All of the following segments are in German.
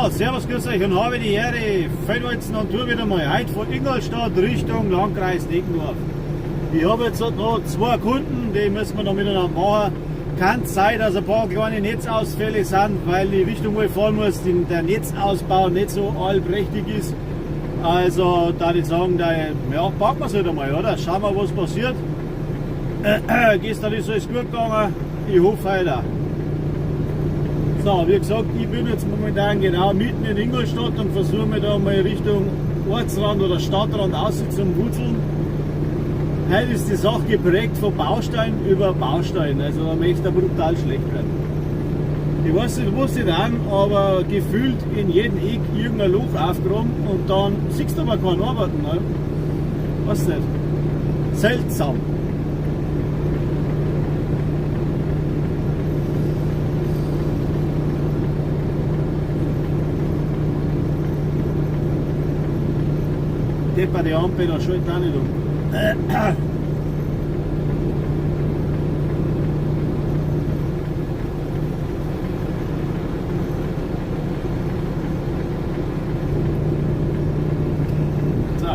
Ja, servus, grüß euch und habe die Ehre, Feldwalzen und Tour wieder mal. Heute von Ingolstadt Richtung Landkreis Deggendorf. Ich habe jetzt noch zwei Kunden, die müssen wir noch miteinander machen. Kann sein, dass ein paar kleine Netzausfälle sind, weil die Richtung, wo ich fahren muss, der Netzausbau nicht so allprächtig ist. Also, da ich sagen, ja, packen wir es halt einmal, oder? Schauen wir, was passiert. Gestern ist alles gut gegangen, ich hoffe heute auch. So, wie gesagt, ich bin jetzt momentan genau mitten in Ingolstadt und versuche mich da mal Richtung Ortsrand oder Stadtrand aus zum Wurzeln. Heute ist die Sache geprägt von Baustein über Baustein, also da möchte er brutal schlecht werden. Ich weiß nicht, was sie dann, aber gefühlt in jedem Eck irgendein Loch aufgeräumt und dann siehst du aber keinen Arbeiten. Ne? Weiß nicht. Seltsam. Depper die Ampel, da schaltet auch nicht um. So.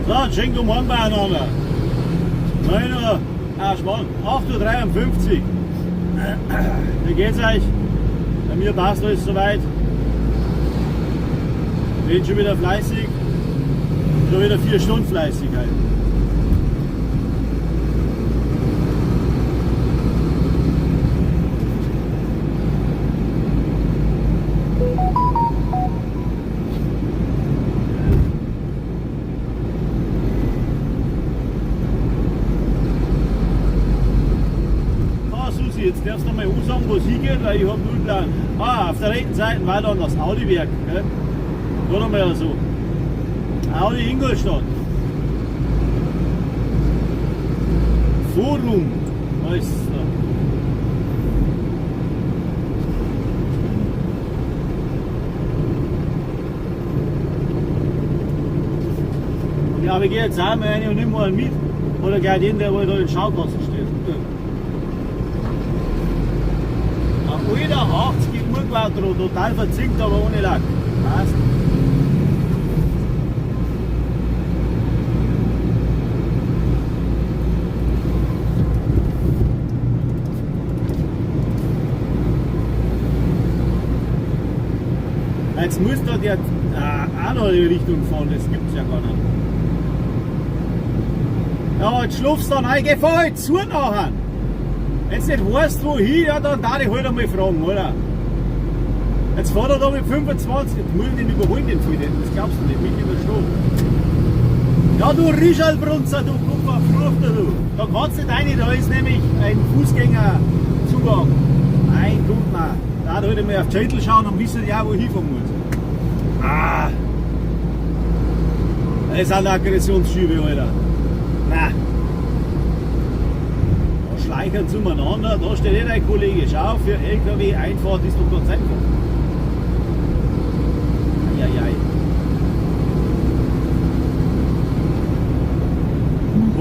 So, schön guten Morgen beieinander. 9 Uhr, Schmarrn, 8:53 Uhr. Wie geht's euch? Bei mir passt alles soweit. Bin schon wieder fleißig. Schon wieder 4 Stunden fleißig halt. Jetzt darfst du mal sagen, wo es hingeht, weil ich habe null Plan. Auf der rechten Seite war dann das Audi-Werk. Oder mal so. Audi Ingolstadt. Forum. Was ist da? Ja, aber ich gehe jetzt einmal rein und nimm mal mit. Oder gleich den, der da in Schaukasten steht. Alter, 80 Urquattro, total verzinkt, aber ohne Lack. Passt. Jetzt muss da der auch noch in die Richtung fahren, das gibt es ja gar nicht. Ja, jetzt schlufst du dann ein, geh vor halt zu nachher. Wenn du nicht weißt, wohin, ja, dann darf ich halt einmal fragen, oder? Jetzt fährt er da mit 25, jetzt muss ich den überholen, den Fall, das glaubst du nicht, mich in der Stadt. Ja, du Rischalbrunzer, du Kupferfruchter, du. Da kannst du nicht rein, da ist nämlich ein Fußgängerzugang. Mein Gott, nein. Da halt einmal auf die Schädel schauen und wissen ja, wo ich hinfahren muss. Ah! Das sind Aggressionsschübe, Alter. Nein. Schleichern zueinander, da steht nicht ein Kollege, schau, für LKW-Einfahrt ist doch ganz einfach. Eieiei.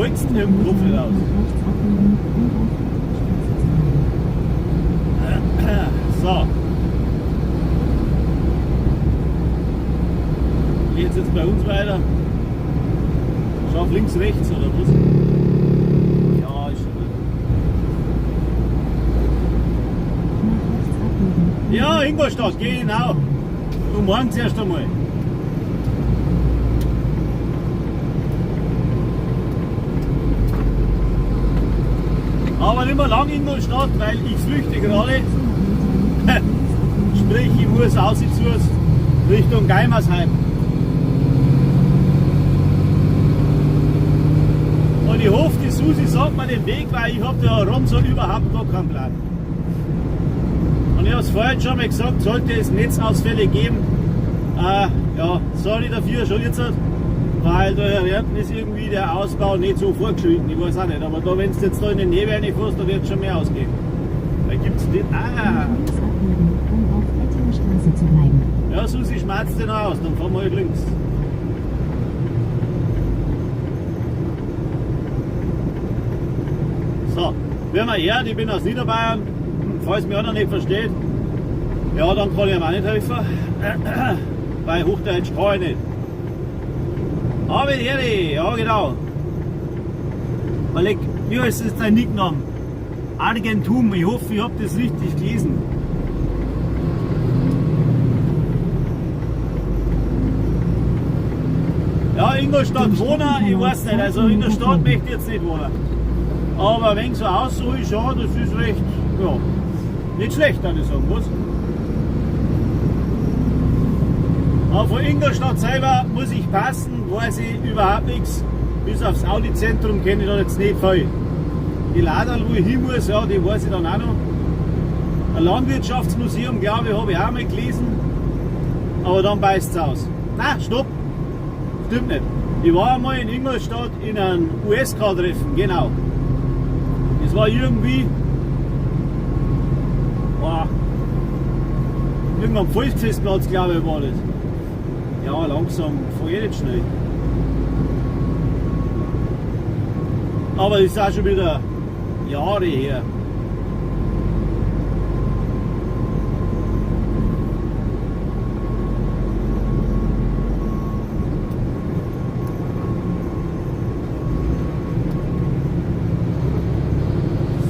holst du im Kopf nicht aus. So. Geht's jetzt bei uns weiter? Schau auf links, rechts oder was? Ja, ist schon gut. Ja, Ingolstadt, genau. Du morgen zuerst einmal. Aber nicht mehr lang Ingolstadt, weil ich flüchte gerade. Sprich, ich muss aussichtslos Richtung Geimersheim. Und ich hoffe, die Susi sagt mir den Weg, weil ich habe da rum so überhaupt gar keinen Plan. Und ich habe es vorhin schon mal gesagt, sollte es Netzausfälle geben, ja, sorry dafür schon jetzt, weil da ist irgendwie der Ausbau nicht so vorgeschritten, ich weiß auch nicht, aber da, wenn du jetzt da in den Nebel reinfährst, da wird es schon mehr ausgehen. Da gibt es nicht, ja, Susi schmerzt den aus, dann fahren wir halt links. So, wie man hört, ich bin aus Niederbayern, falls mich einer nicht versteht, ja, dann kann ich ihm auch nicht helfen, weil Hochdeutsch kann ich nicht. Aber Eri, ja genau. Oleg, wie heißt das dein Nickname? Argentum, ich hoffe, ich habe das richtig gelesen. Ja, Ingolstadt wohnen, ich weiß nicht, also in der Stadt möchte ich jetzt nicht wohnen. Aber wenn so aussieht, ist ja, das ist recht, ja, nicht schlecht, kann ich sagen, was? Aber von Ingolstadt selber muss ich passen, weiß ich überhaupt nichts. Bis aufs Audi-Zentrum kenne ich da jetzt nicht viel. Die Laden, wo ich hin muss, ja, die weiß ich dann auch noch. Ein Landwirtschaftsmuseum, glaube ich, habe ich auch mal gelesen. Aber dann beißt es aus. Nein, stopp! Stimmt nicht. Ich war einmal in Ingolstadt in einem USK-Treffen, genau. Das war irgendwie. Boah, irgendein Volksfestplatz, glaube ich, war das. Ja, langsam, fahr ich nicht schnell. Aber das ist auch schon wieder Jahre her.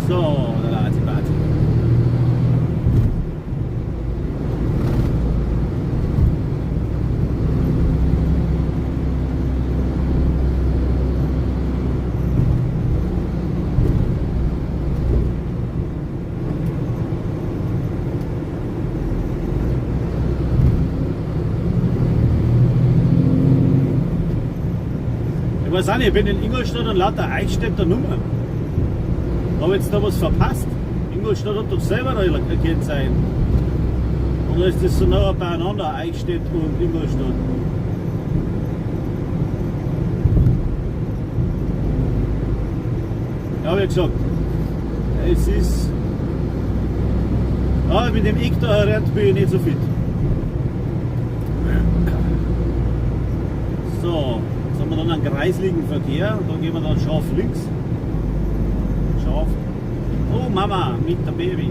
So, da lade ich weiter. Ich weiß auch nicht, ich bin in Ingolstadt und lauter Eichstätter Nummer. Habe jetzt da was verpasst? Ingolstadt hat doch selber ein Kennzeichen. Oder ist das so nah beieinander, Eichstätt und Ingolstadt? Ja, wie gesagt, es ist. Ja, mit dem Eck da rennt bin ich nicht so fit. So, jetzt haben wir dann einen kreisligen Verkehr und dann gehen wir dann scharf links. Scharf. Oh Mama, mit der Baby.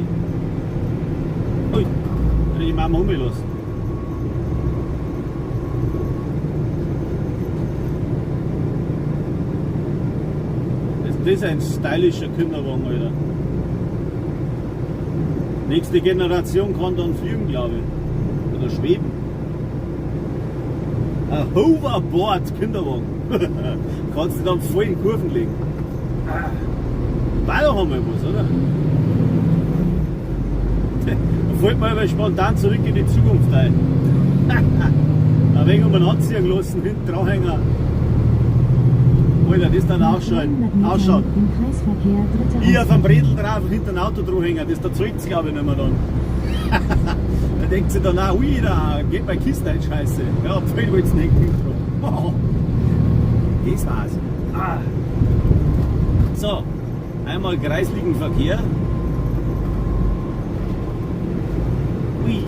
Ui, da die Mama umgelassen. Das ist ein stylischer Kinderwagen, Alter. Nächste Generation kann dann fliegen, glaube ich. Oder schweben. Ein Hoverboard Kinderwagen. Kannst du dann voll in Kurven legen. War doch einmal was, oder? Da fällt mir aber spontan zurück in die Zukunft ein. Ein wenig um einen anziehen lassen, hinten dranhängen. Alter, das dann ausschaut. Ich auf einem Bredel drauf und hinter ein Auto dranhängen, das da zahlt sich, glaube ich, nicht mehr dann. Da denkt sich dann auch, ui, da geht meine Kiste ein, scheiße. Ja, voll wollt's nicht. Oh, das war's. Ah. So, einmal kreisligen Verkehr. Ui.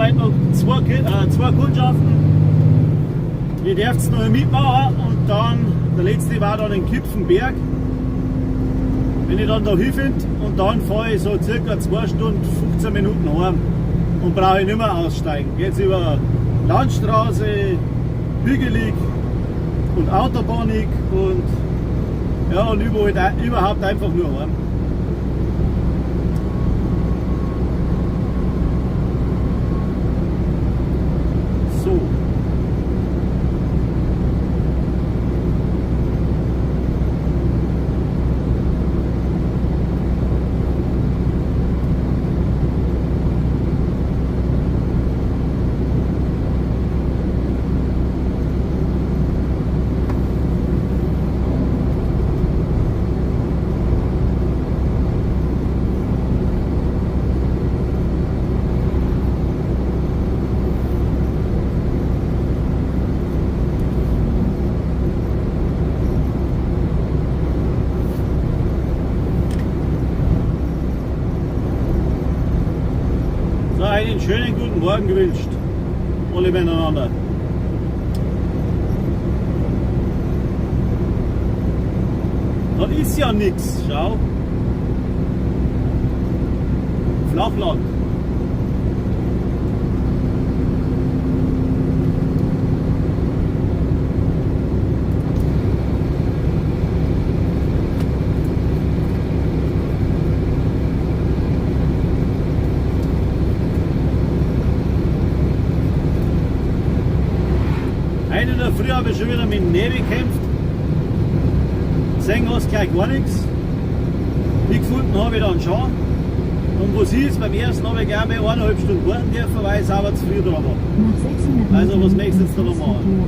heute noch zwei Kundschaften. Die dürft noch mitmachen und dann, der letzte war dann in Kipfenberg. Wenn ich dann da hinfinde und dann fahre ich so circa 2 Stunden 15 Minuten heim und brauche ich nicht mehr aussteigen. Geht's über Landstraße, hügelig und autobahnig und ja, und überhaupt einfach nur heim. So. Einen schönen guten Morgen gewünscht, alle miteinander. Da ist ja nichts, schau. Flachland. Heute in der Früh habe ich schon wieder mit dem Nebel gekämpft. Sehen hast gleich gar nichts. Die gefunden habe ich dann schon. Und was ist, beim ersten habe ich gleich mal 1,5 Stunden warten dürfen, weil ich sauber zu früh dran war. Also was möchtest du jetzt da noch machen?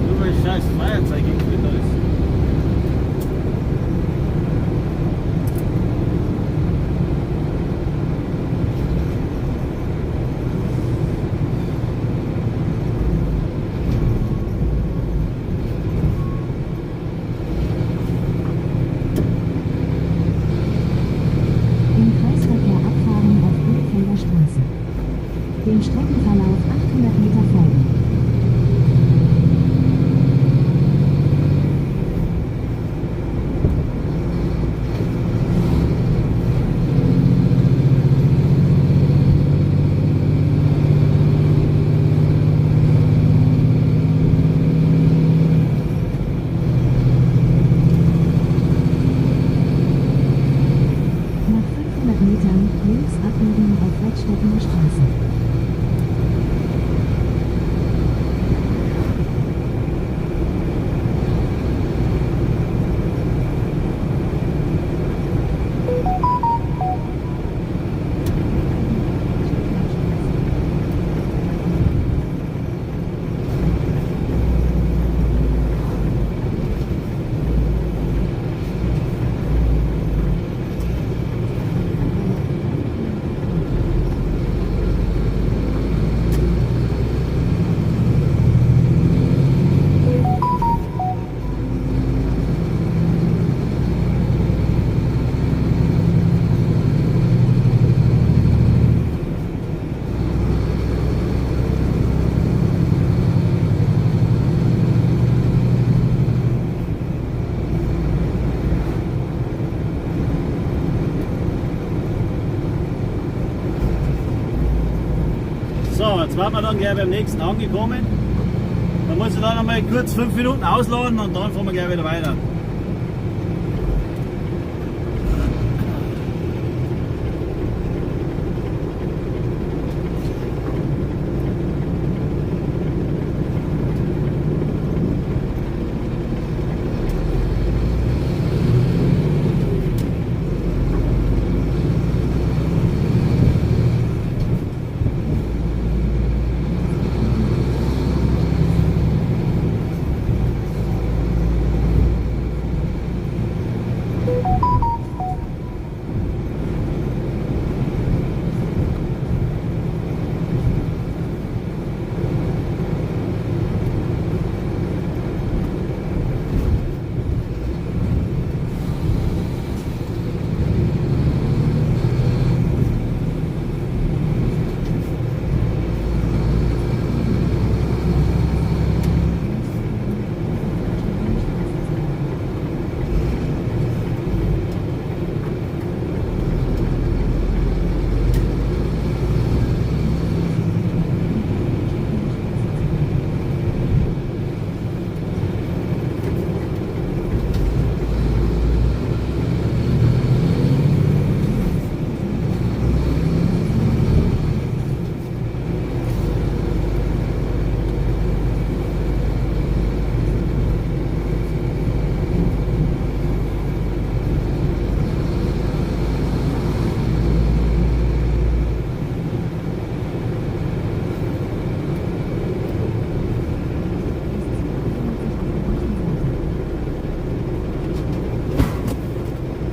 Nur weil scheiß Feuerzeug gekriegt ist. Dem Streckenverlauf 800 Meter folgen. Nach 500 Metern links abbiegen auf Wettstedtener Straße. So, jetzt waren wir dann gleich beim nächsten angekommen. Da muss ich dann einmal kurz 5 Minuten ausladen und dann fahren wir gleich wieder weiter.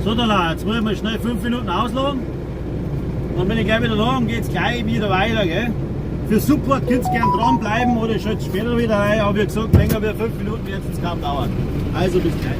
So, dann jetzt müssen wir schnell 5 Minuten ausladen. Dann bin ich gleich wieder da und geht's gleich wieder weiter. Gell? Für Support könnt ihr gerne dranbleiben oder schaut später wieder rein. Aber wie gesagt, länger wie 5 Minuten wird es kaum dauern. Also bis gleich.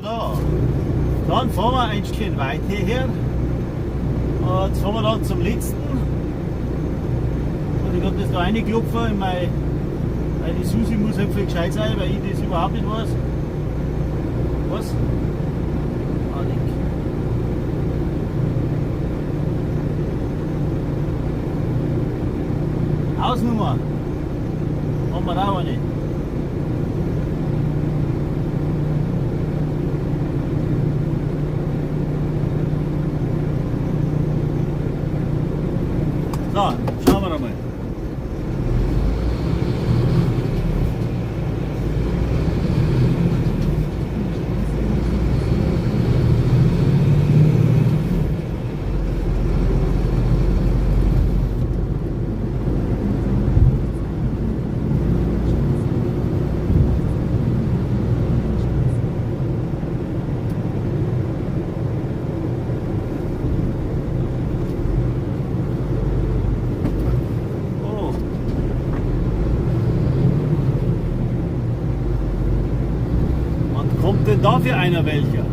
da. Dann fahren wir ein Stückchen weit hierher. Und jetzt fahren wir dann zum letzten. Und ich habe das da reingeklopfen in weil die Susi muss halt viel gescheit sein, weil ich das überhaupt nicht weiß. Was? Ah, Link. Hausnummer. Haben wir auch eine. So, schauen wir mal. Kommt denn da für einer welcher?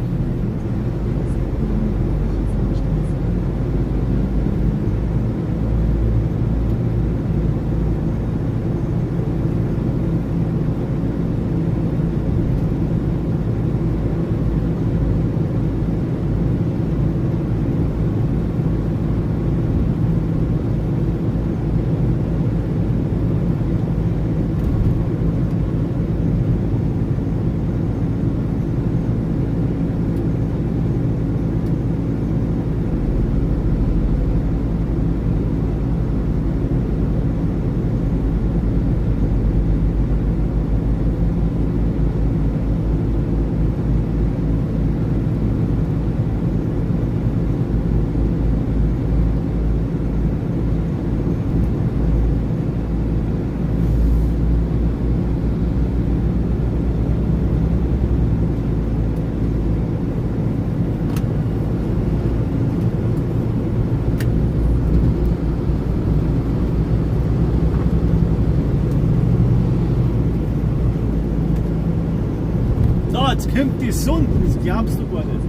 Jetzt kommt die Sonne, das glaubst du gar nicht.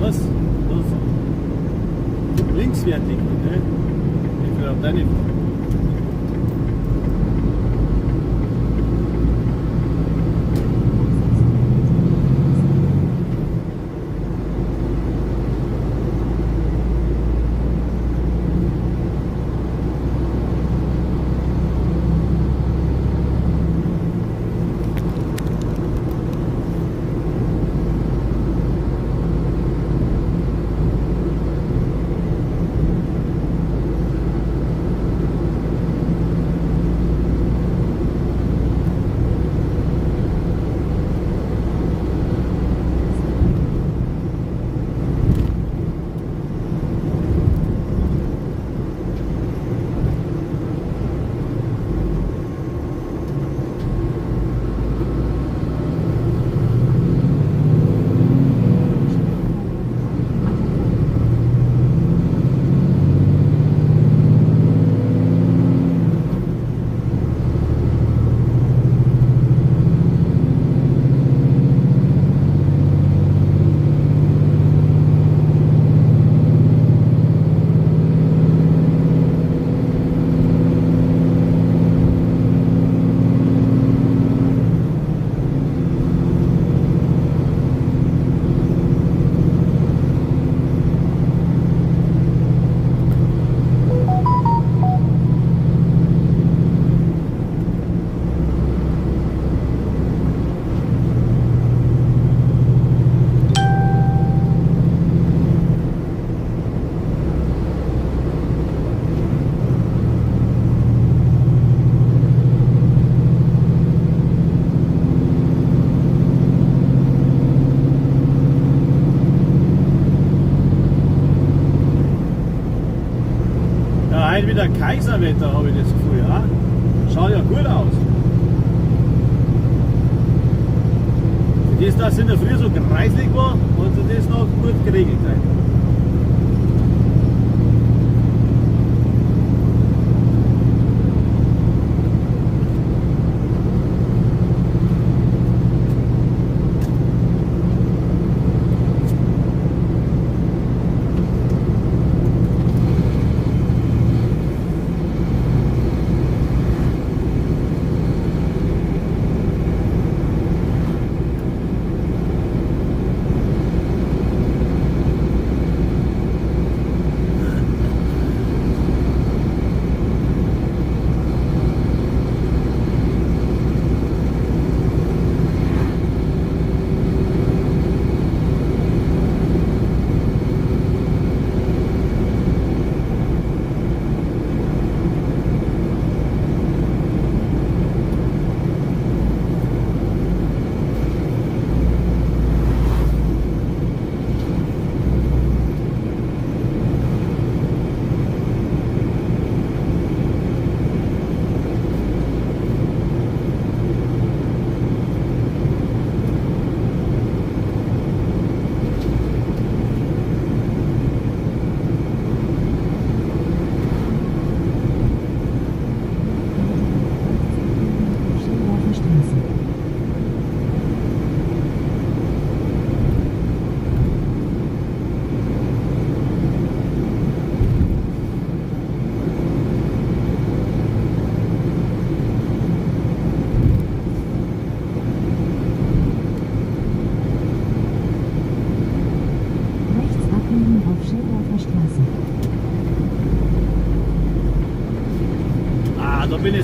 Was? Linkswertig, ne? Ich glaube deine Frage. Heute wieder Kaiserwetter, habe ich das Gefühl. Ja? Schaut ja gut aus. Für das, dass es in der Früh so kreislig war, hat sich das noch gut geregelt.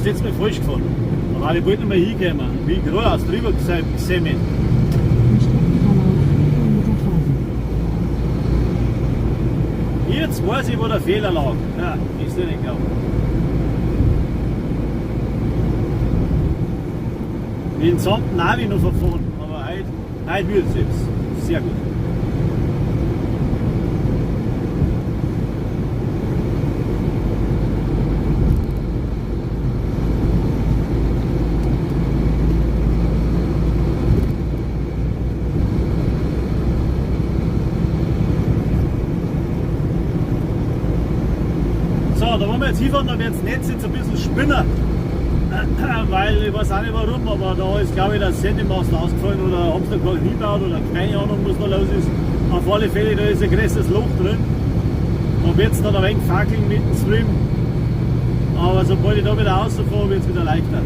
ist jetzt mal falsch gefahren. Aber ich wollte nicht mehr hinkommen. Wie geradeaus drüber gesammelt. Im Streckenverlauf 4 Kilometer folgen. Jetzt weiß ich, wo der Fehler lag. Ja, ist ja nicht klar. Wie in Samten habe ich noch verfahren, aber heute wird es jetzt. Sehr gut. So, da wollen wir jetzt hinfahren, da wird das Netz jetzt ein bisschen spinnen. Weil ich weiß auch nicht warum, aber da ist glaube ich der Sendemaster ausgefallen oder haben sie da gar nicht hingebaut oder keine Ahnung was da los ist. Auf alle Fälle, da ist ein größeres Loch drin. Da wird es dann ein wenig fackeln mit dem Stream. Aber sobald ich da wieder rausfahre, wird es wieder leichter.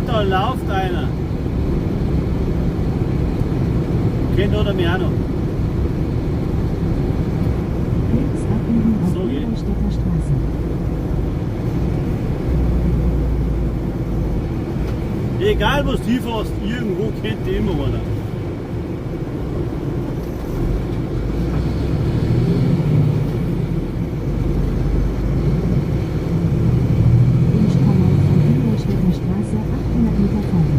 Da läuft einer. Kennt oder mich auch noch. Links abbiegen auf So geht. Ingolstädter Straße. Egal was du fährst, irgendwo kennt die immer einer. Im Verlauf von Ingolstädter Straße 800 Meter folgen.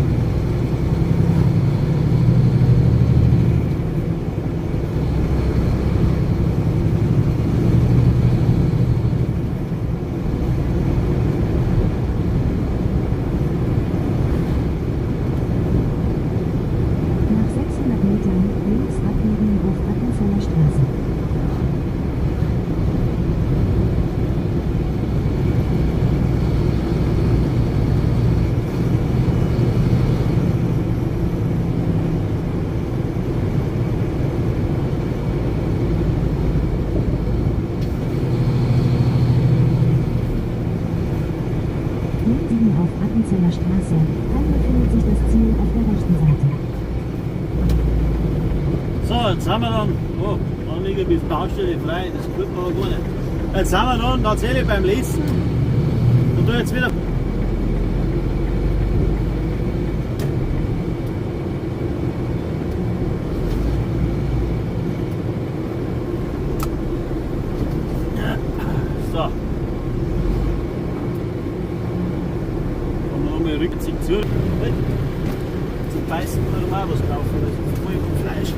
Nach 600 Metern links abbiegen auf Appenzeller Straße. Biegen auf Appenzeller Straße. Dann befindet sich das Ziel auf der rechten Seite. So, jetzt sind wir dann. Oh, dann liege ich bis Baustelle frei, das tut mir aber gar nicht. Jetzt sind wir dann tatsächlich beim Lesen. Und da jetzt wieder. So. Und nochmal Rückzug zurück. Zum Beißen oder mal was kaufen, das ist voll vom Fleisch.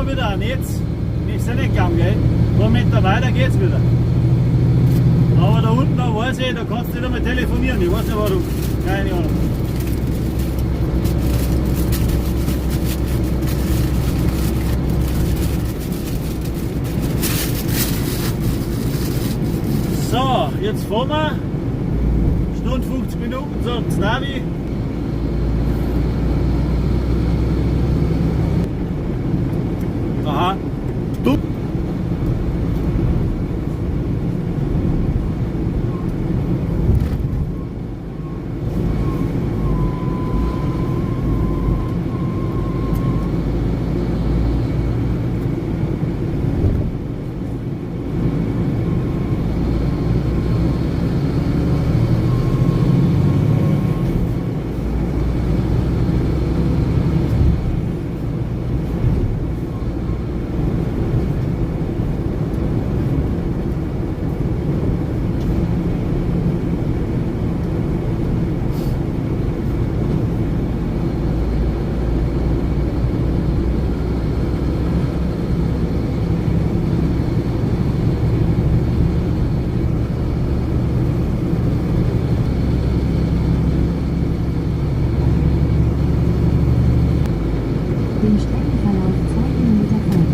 wir wieder. Und jetzt, wir sind nicht gegangen, gell? Ein paar Meter weiter geht's wieder. Aber da unten, da weiß ich, da kannst du nicht einmal telefonieren. Ich weiß nicht warum. Keine Ahnung. So, jetzt fahren wir. Stunde 50 Minuten, sagt das Navi. Aha. Du. Dem Streckenverlauf 2 Kilometer folgen.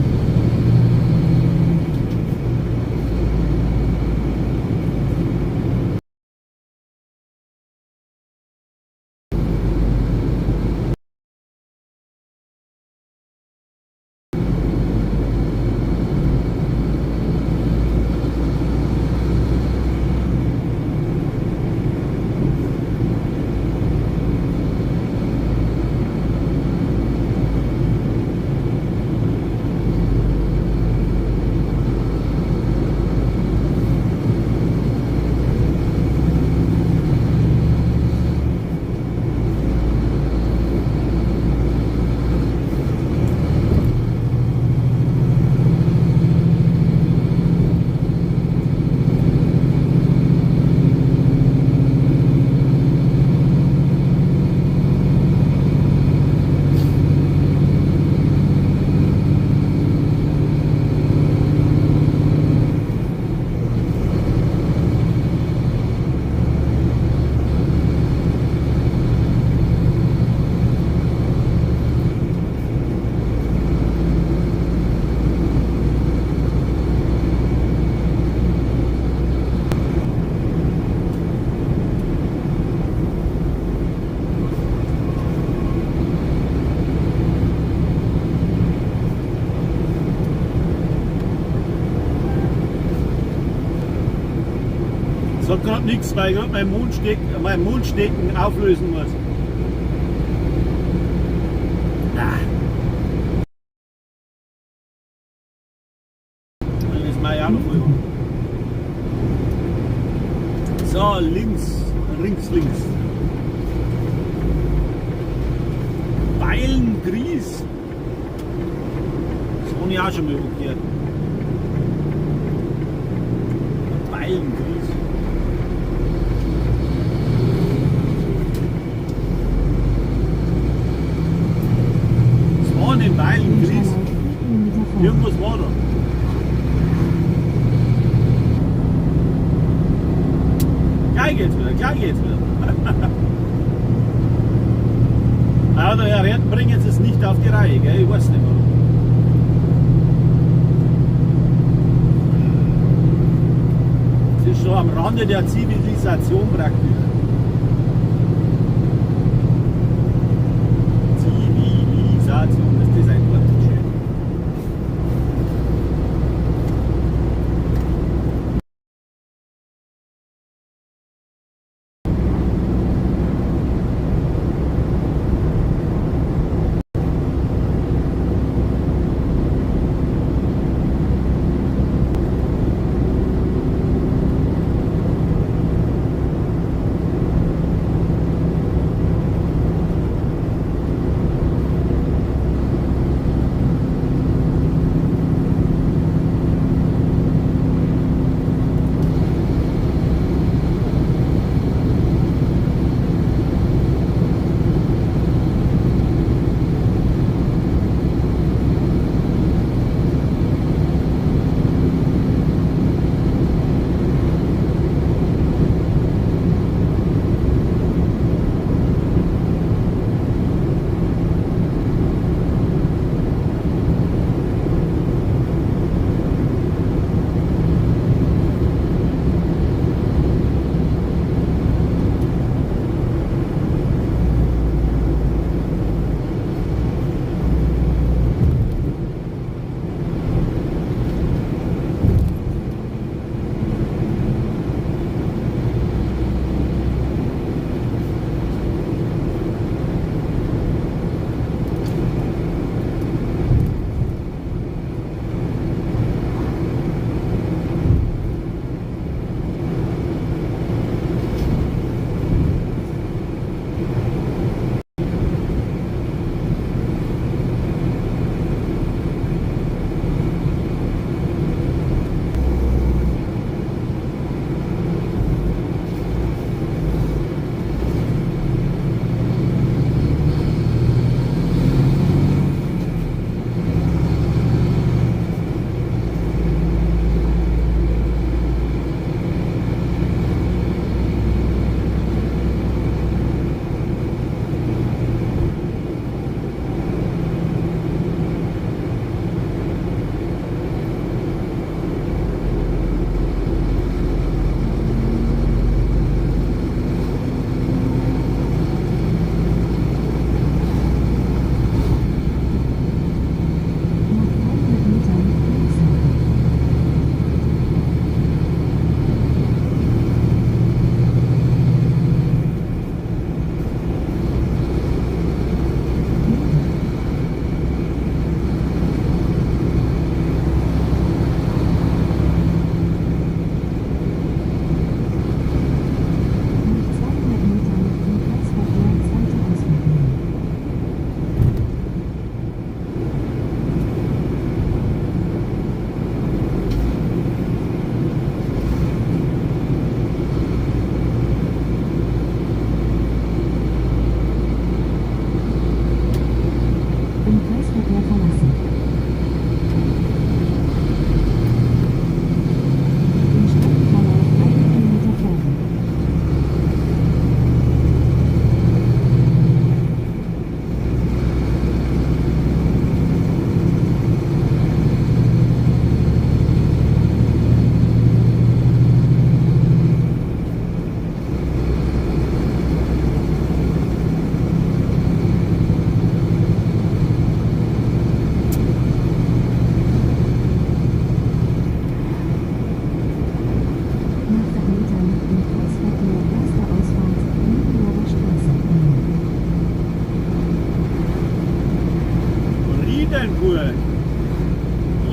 Sagt gerade nichts, weil ich gerade mein Mundstecken auflösen muss. Dann ist mein auch noch voll. So, links. Beilengries. Das habe ich auch schon mal gehört. Beilengries. Was war denn Beilengries? Irgendwas war da. Gleich geht's wieder. Aber der Herr bringen es nicht auf die Reihe, gell? Ich weiß nicht warum. Das ist schon am Rande der Zivilisation praktisch. Zivilisation, das ist ein Wort. Schön.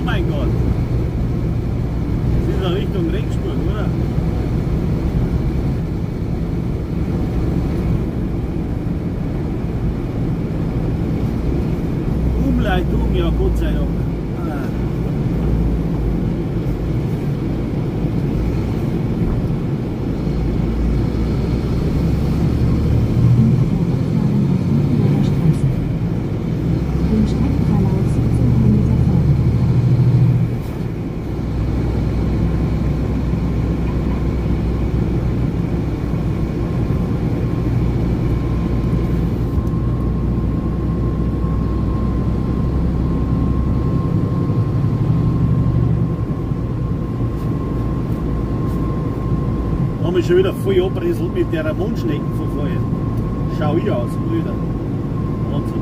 mein Gott. Das ist ja Richtung Regensburg, oder? Umleitung, ja Gott sei Dank. Ah. Im Streckenverlauf 17 Kilometer folgen. Haben wir schon wieder voll abrisselt mit der Mondschnecken von vorher. Schau ich aus, Brüder. Wahnsinn.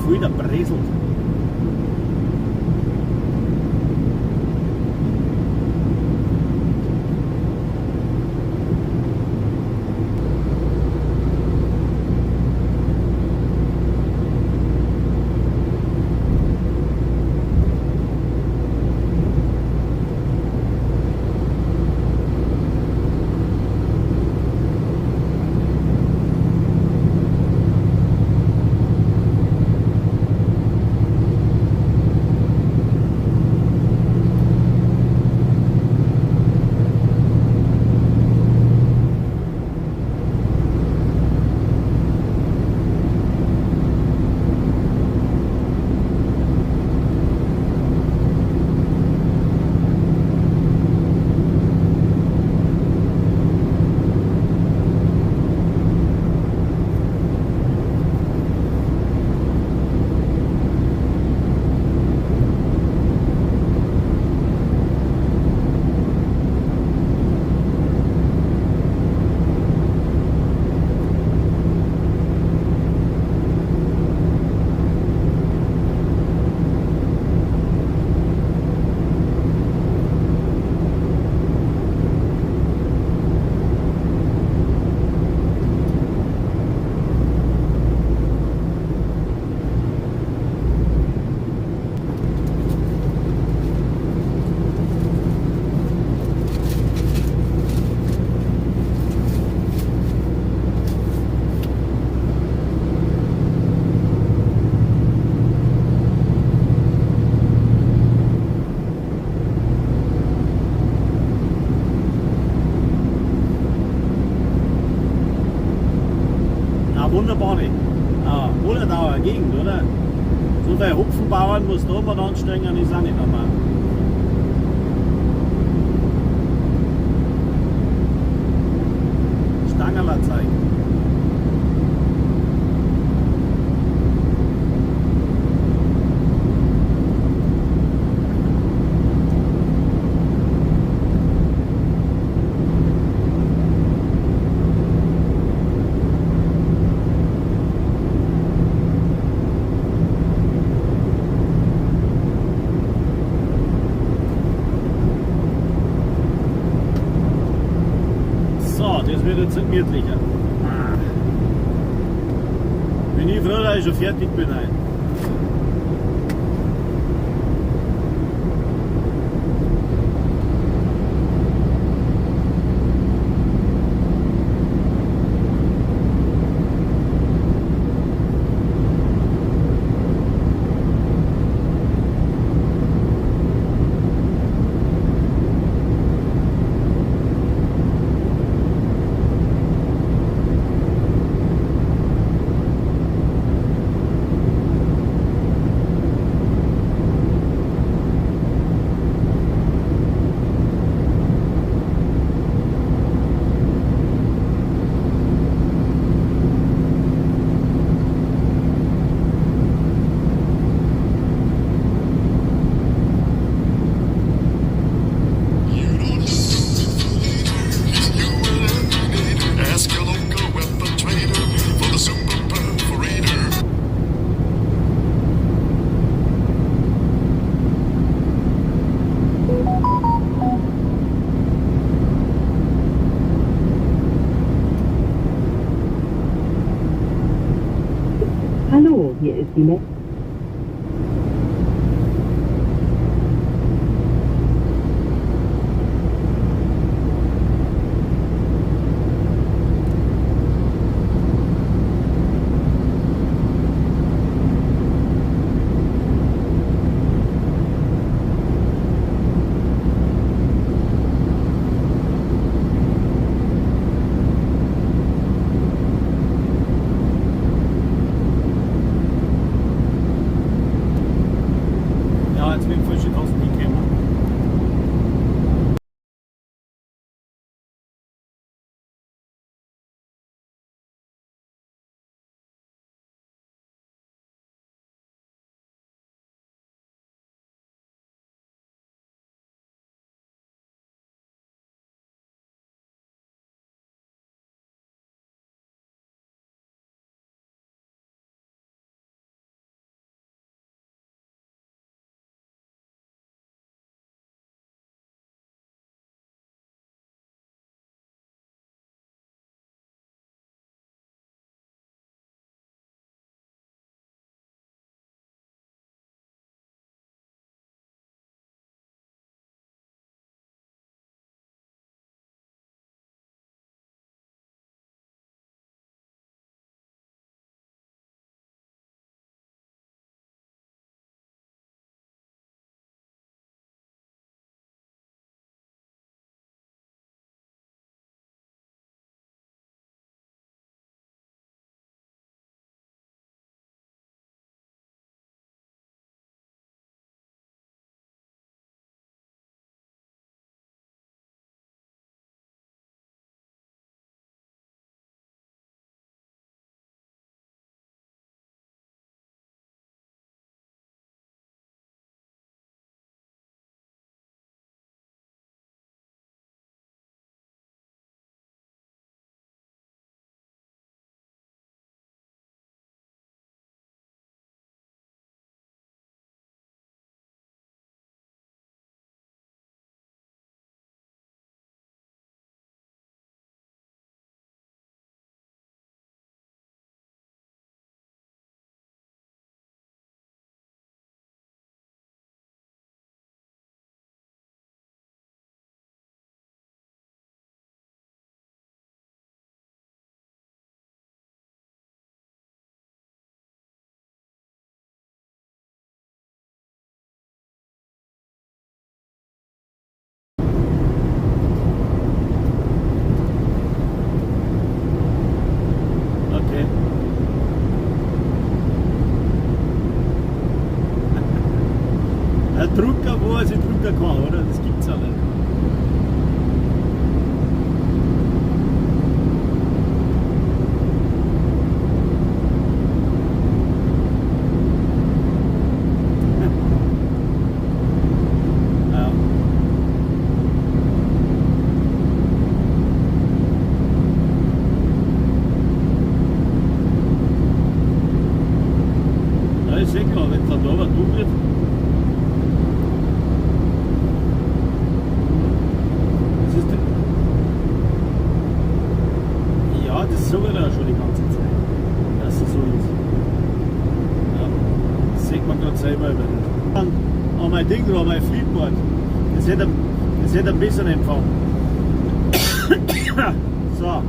Voll der Breselt. Wunderbare Wohlerdauer Gegend, oder? So viele Hopfenbauern, was da mal anstrengen, ist auch nicht normal. Stangerler zeigen. Das wird jetzt gemütlicher. Bin ich froh, dass ich schon fertig bin. Hallo, hier ist die letzte. Ja, jetzt bin ich frisch aus dem gekommen. Okay. Ein Drucker, wo er sich drucken kann, oder? Das gibt's ja nicht. Ja. Ja, ist eh klar, wenn es dann da was tun wird. Das ist ja, das sagen wir ja schon die ganze Zeit, dass es so ist. Ja, das sieht man gerade selber über das. An mein Ding da, mein Fleetboard, das hätte einen besseren Empfang. So.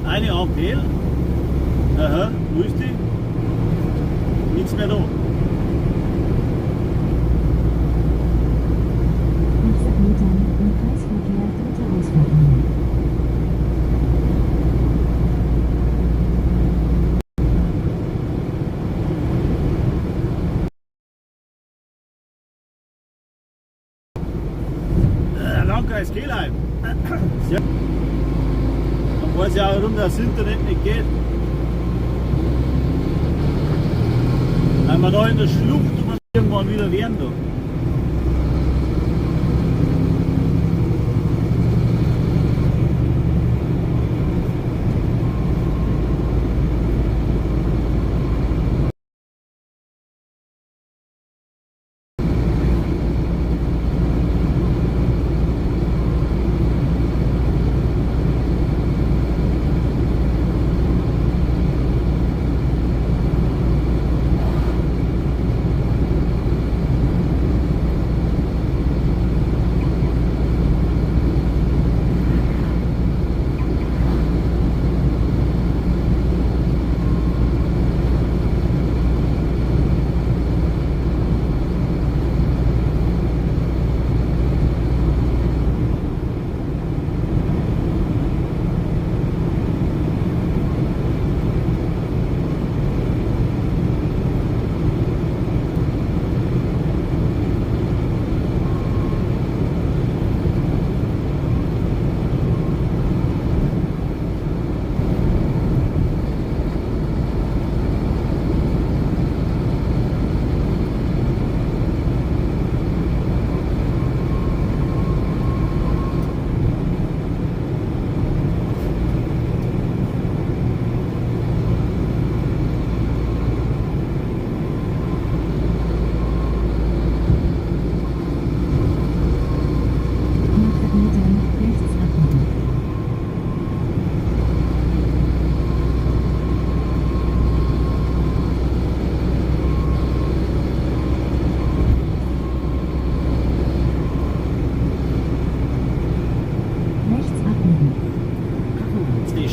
Eine Ampere Aha, wo ist die? Nichts mehr da. Nach 100 Metern im Kreisverkehr dritte Ausfahrt nehmen. Landkreis Kelheim. Ja. Man weiß ja auch, warum das Internet nicht geht. Weil wir da in der Schlucht und irgendwann wieder werden da.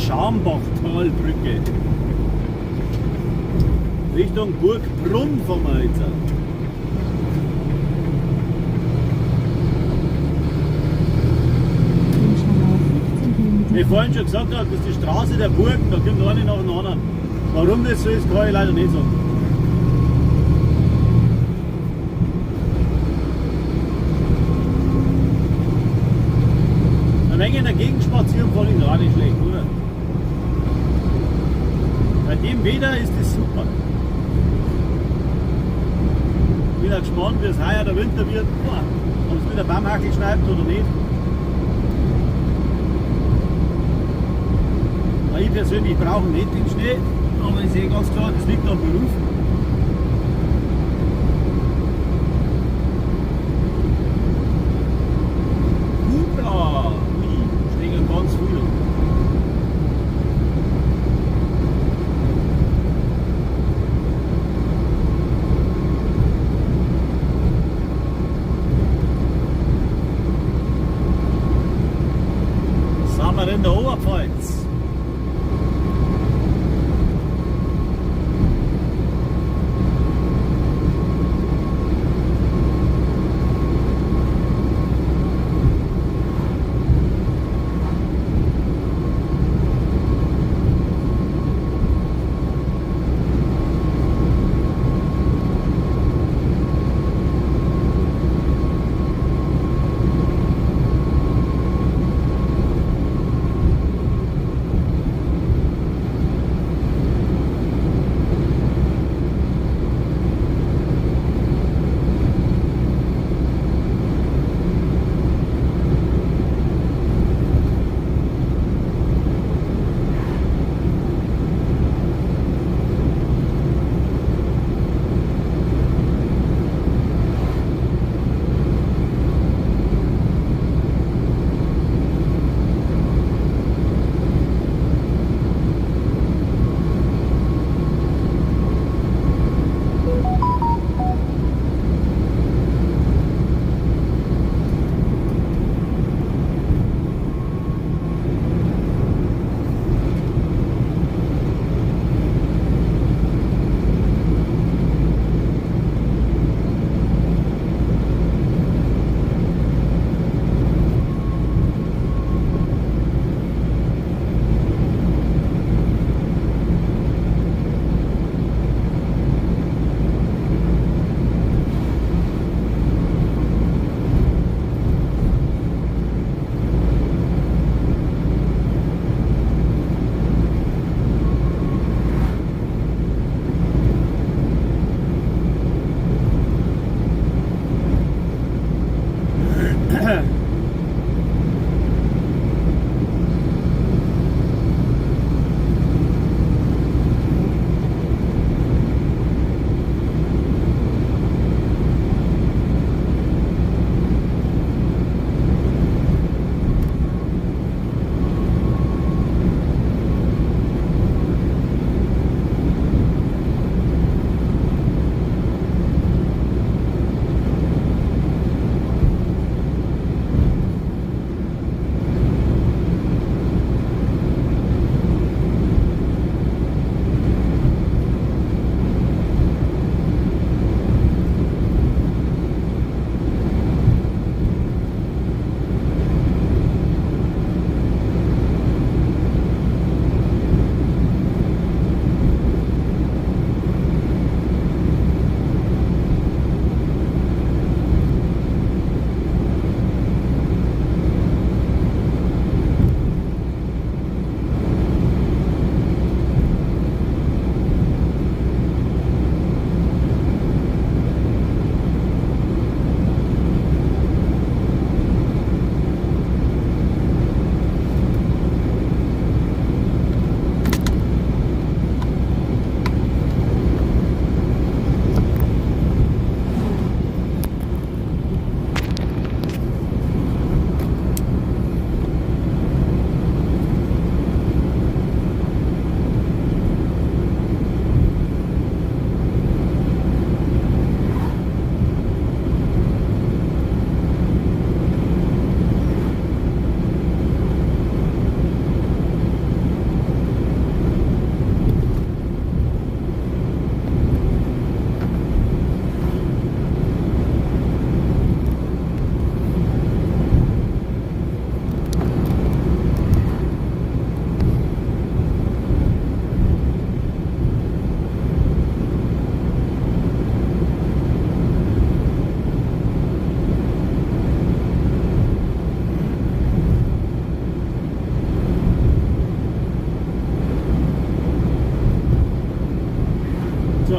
Schambachtalbrücke. Richtung Burgbrunn fahren wir jetzt. Wie ich vorhin schon gesagt habe, das ist die Straße der Burgen, da kommt eine nach dem anderen. Warum das so ist, kann ich leider nicht sagen. Eine Menge in der Gegend spazieren fand ich gar nicht schlecht, oder? Bei dem Wetter ist das super. Ich bin auch gespannt, wie es heuer der Winter wird. Ob es wieder Baumhackel schneidet oder nicht. Ich persönlich brauche nicht den Schnee, aber ich sehe ganz klar, das liegt am Beruf. Hurra! Ui, stehen ganz viel. Sind wir in der Oberpfalz?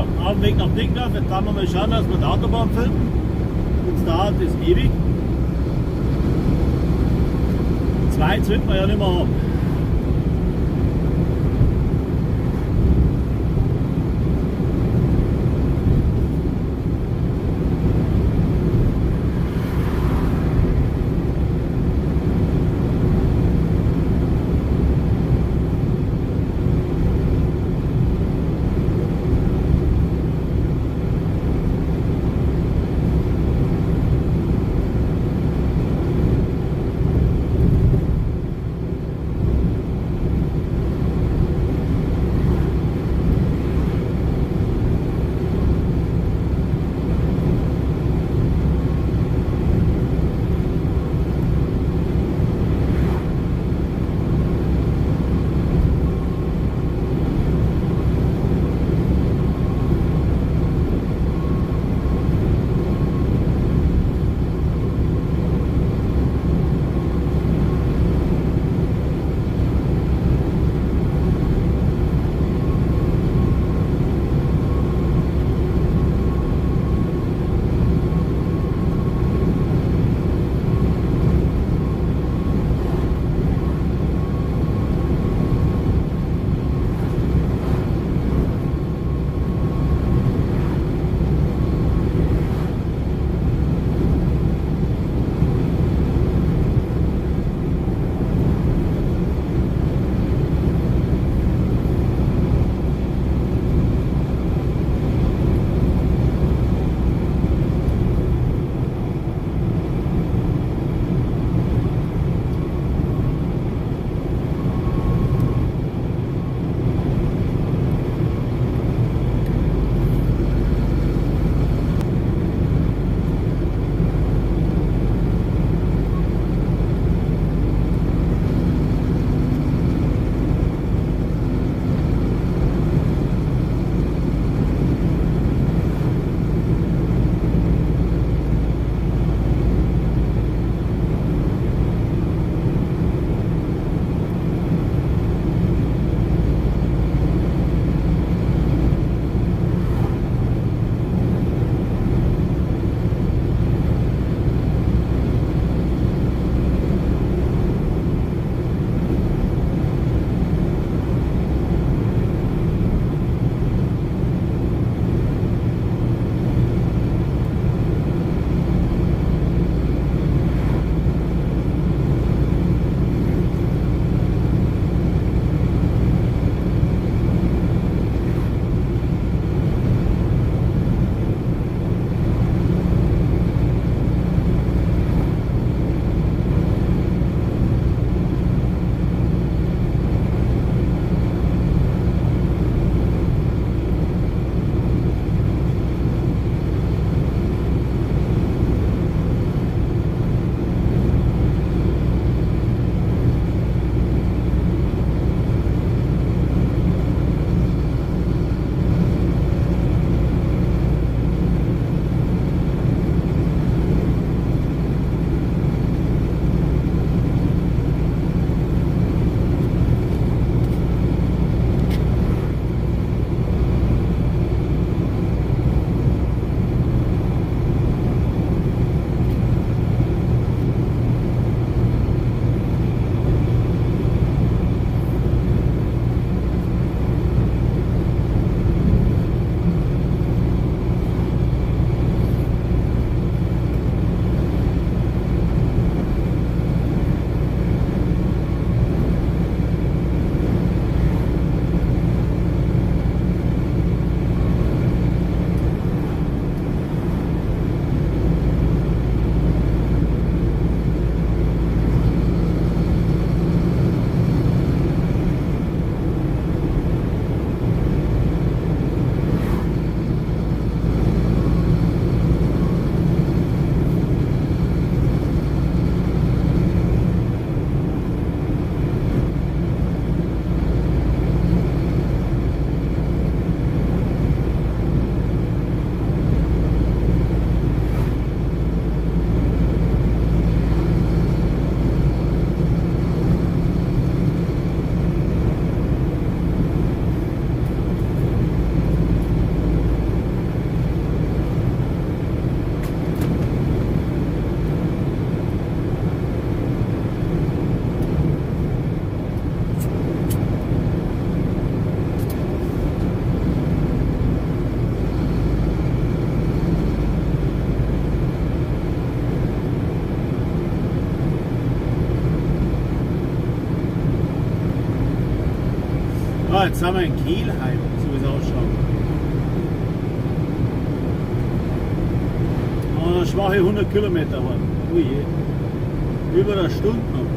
auf dem Weg nach Dickdorf, jetzt werden wir mal schauen, dass wir die Autobahn finden. Uns dauert das ewig. 2 sollten wir ja nicht mehr haben. Ja, jetzt sind wir in Kelheim, so wie es ausschaut. Und schwache 100 Kilometer waren. Ui je. Über eine Stunde noch.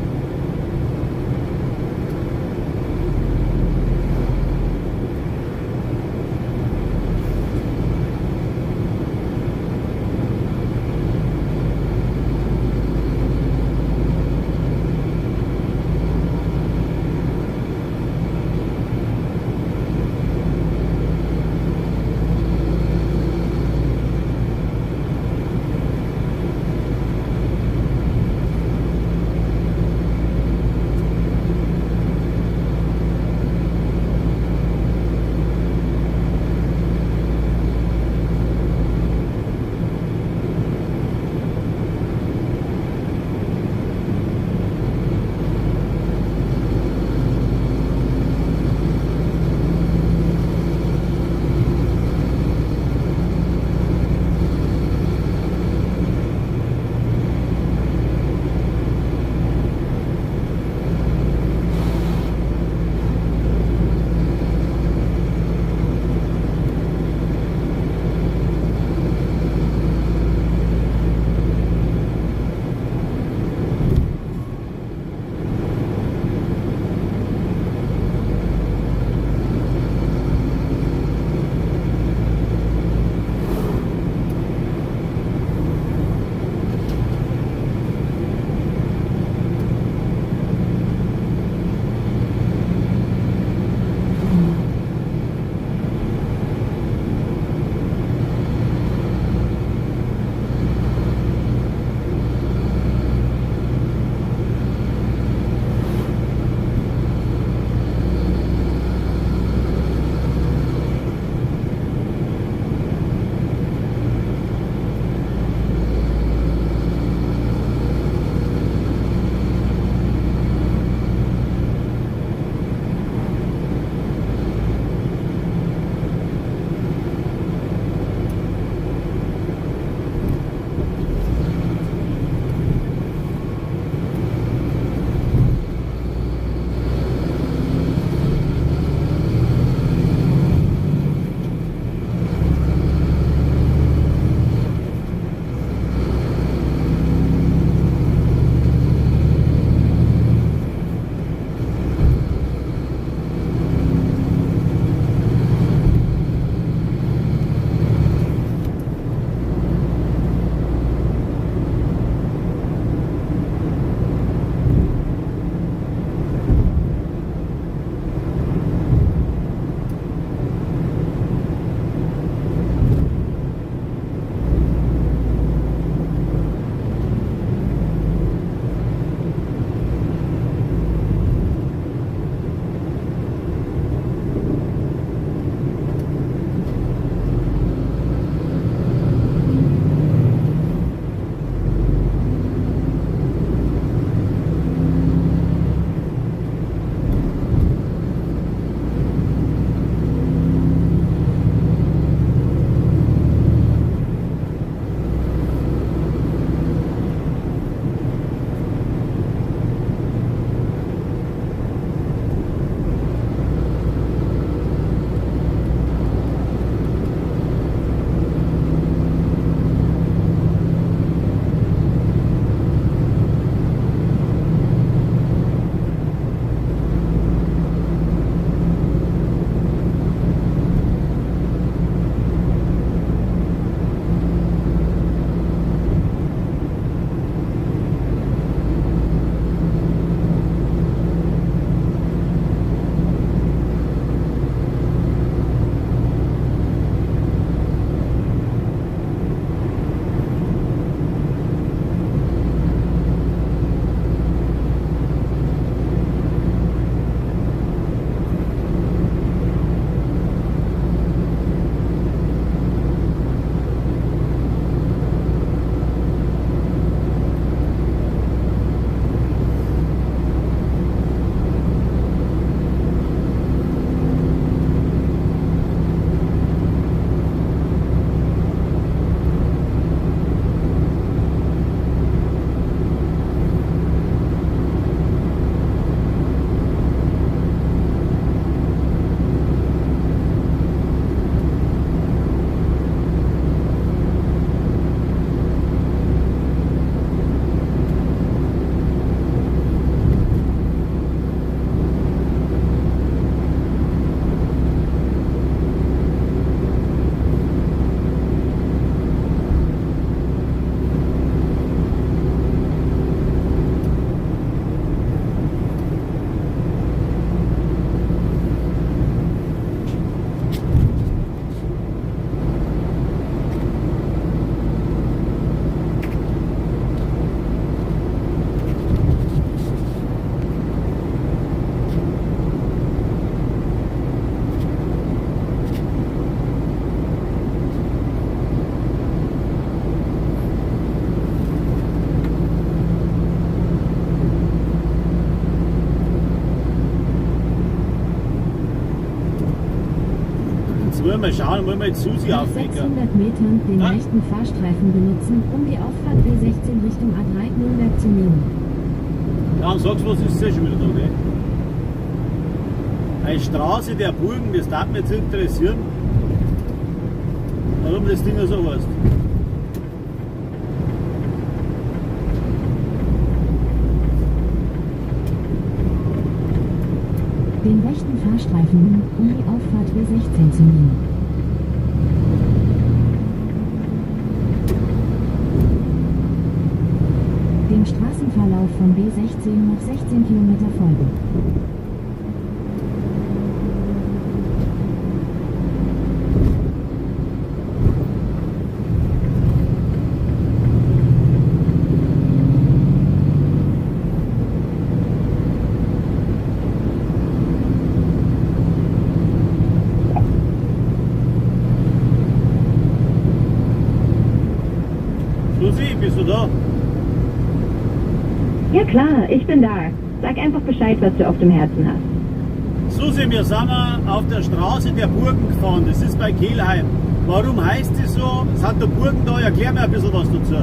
wollen wir schauen, wollen wir jetzt Susi Nach aufwecken. 600 Metern den Ah. rechten Fahrstreifen benutzen, um die Auffahrt B16 Richtung A3 Nürnberg zu nehmen. Ja, und sagst, was ist das schon wieder da, gell? Eine Straße der Burgen, das darf mich jetzt interessieren, warum das Ding so heißt. Den rechten Fahrstreifen nehmen, um die Auffahrt B16 zu nehmen. Dem Straßenverlauf von B16 noch 16 Kilometer folgen. Susi, bist du da? Ja klar, ich bin da. Sag einfach Bescheid, was du auf dem Herzen hast. Susi, wir sind auf der Straße der Burgen gefahren, das ist bei Kelheim. Warum heißt die so? Sind da Burgen da? Erklär mir ein bisschen was dazu.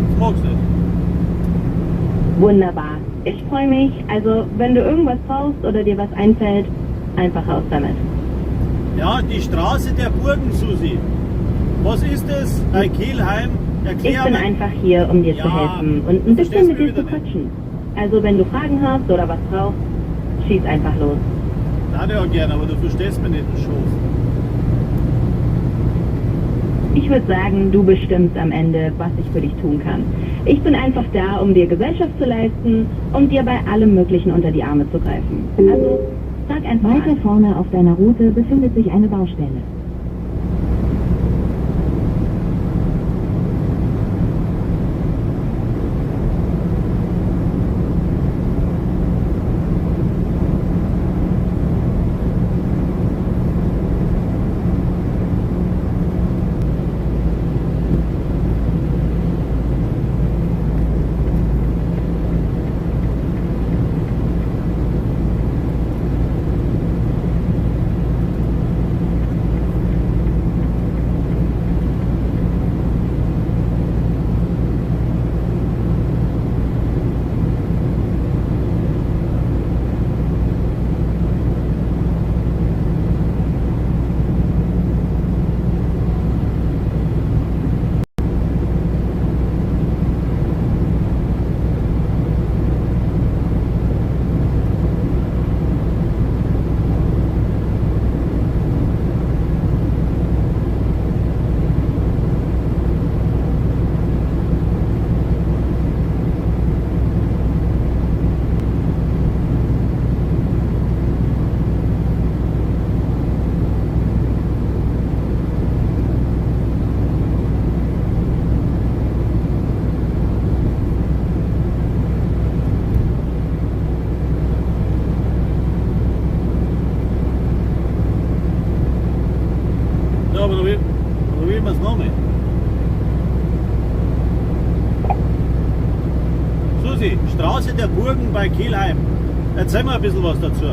Das magst du nicht. Wunderbar. Ich freue mich. Also, wenn du irgendwas brauchst oder dir was einfällt, einfach raus damit. Ja, die Straße der Burgen, Susi. Was ist das bei Kelheim? Ich Erklär bin mir. einfach hier, um dir Ja, zu helfen du und ein bisschen verstehst mit mich dir zu wieder nicht. quatschen. Also, wenn du Fragen hast oder was brauchst, schieß einfach los. Nein, ja gerne, aber du verstehst mich nicht, du Schof. Ich würde sagen, du bestimmst am Ende, was ich für dich tun kann. Ich bin einfach da, um dir Gesellschaft zu leisten und dir bei allem Möglichen unter die Arme zu greifen. Also, sag einfach Weiter an. vorne auf deiner Route befindet sich eine Baustelle. Ja, aber probieren wir es nochmal. Susi, Straße der Burgen bei Kelheim. Erzähl mal ein bisschen was dazu.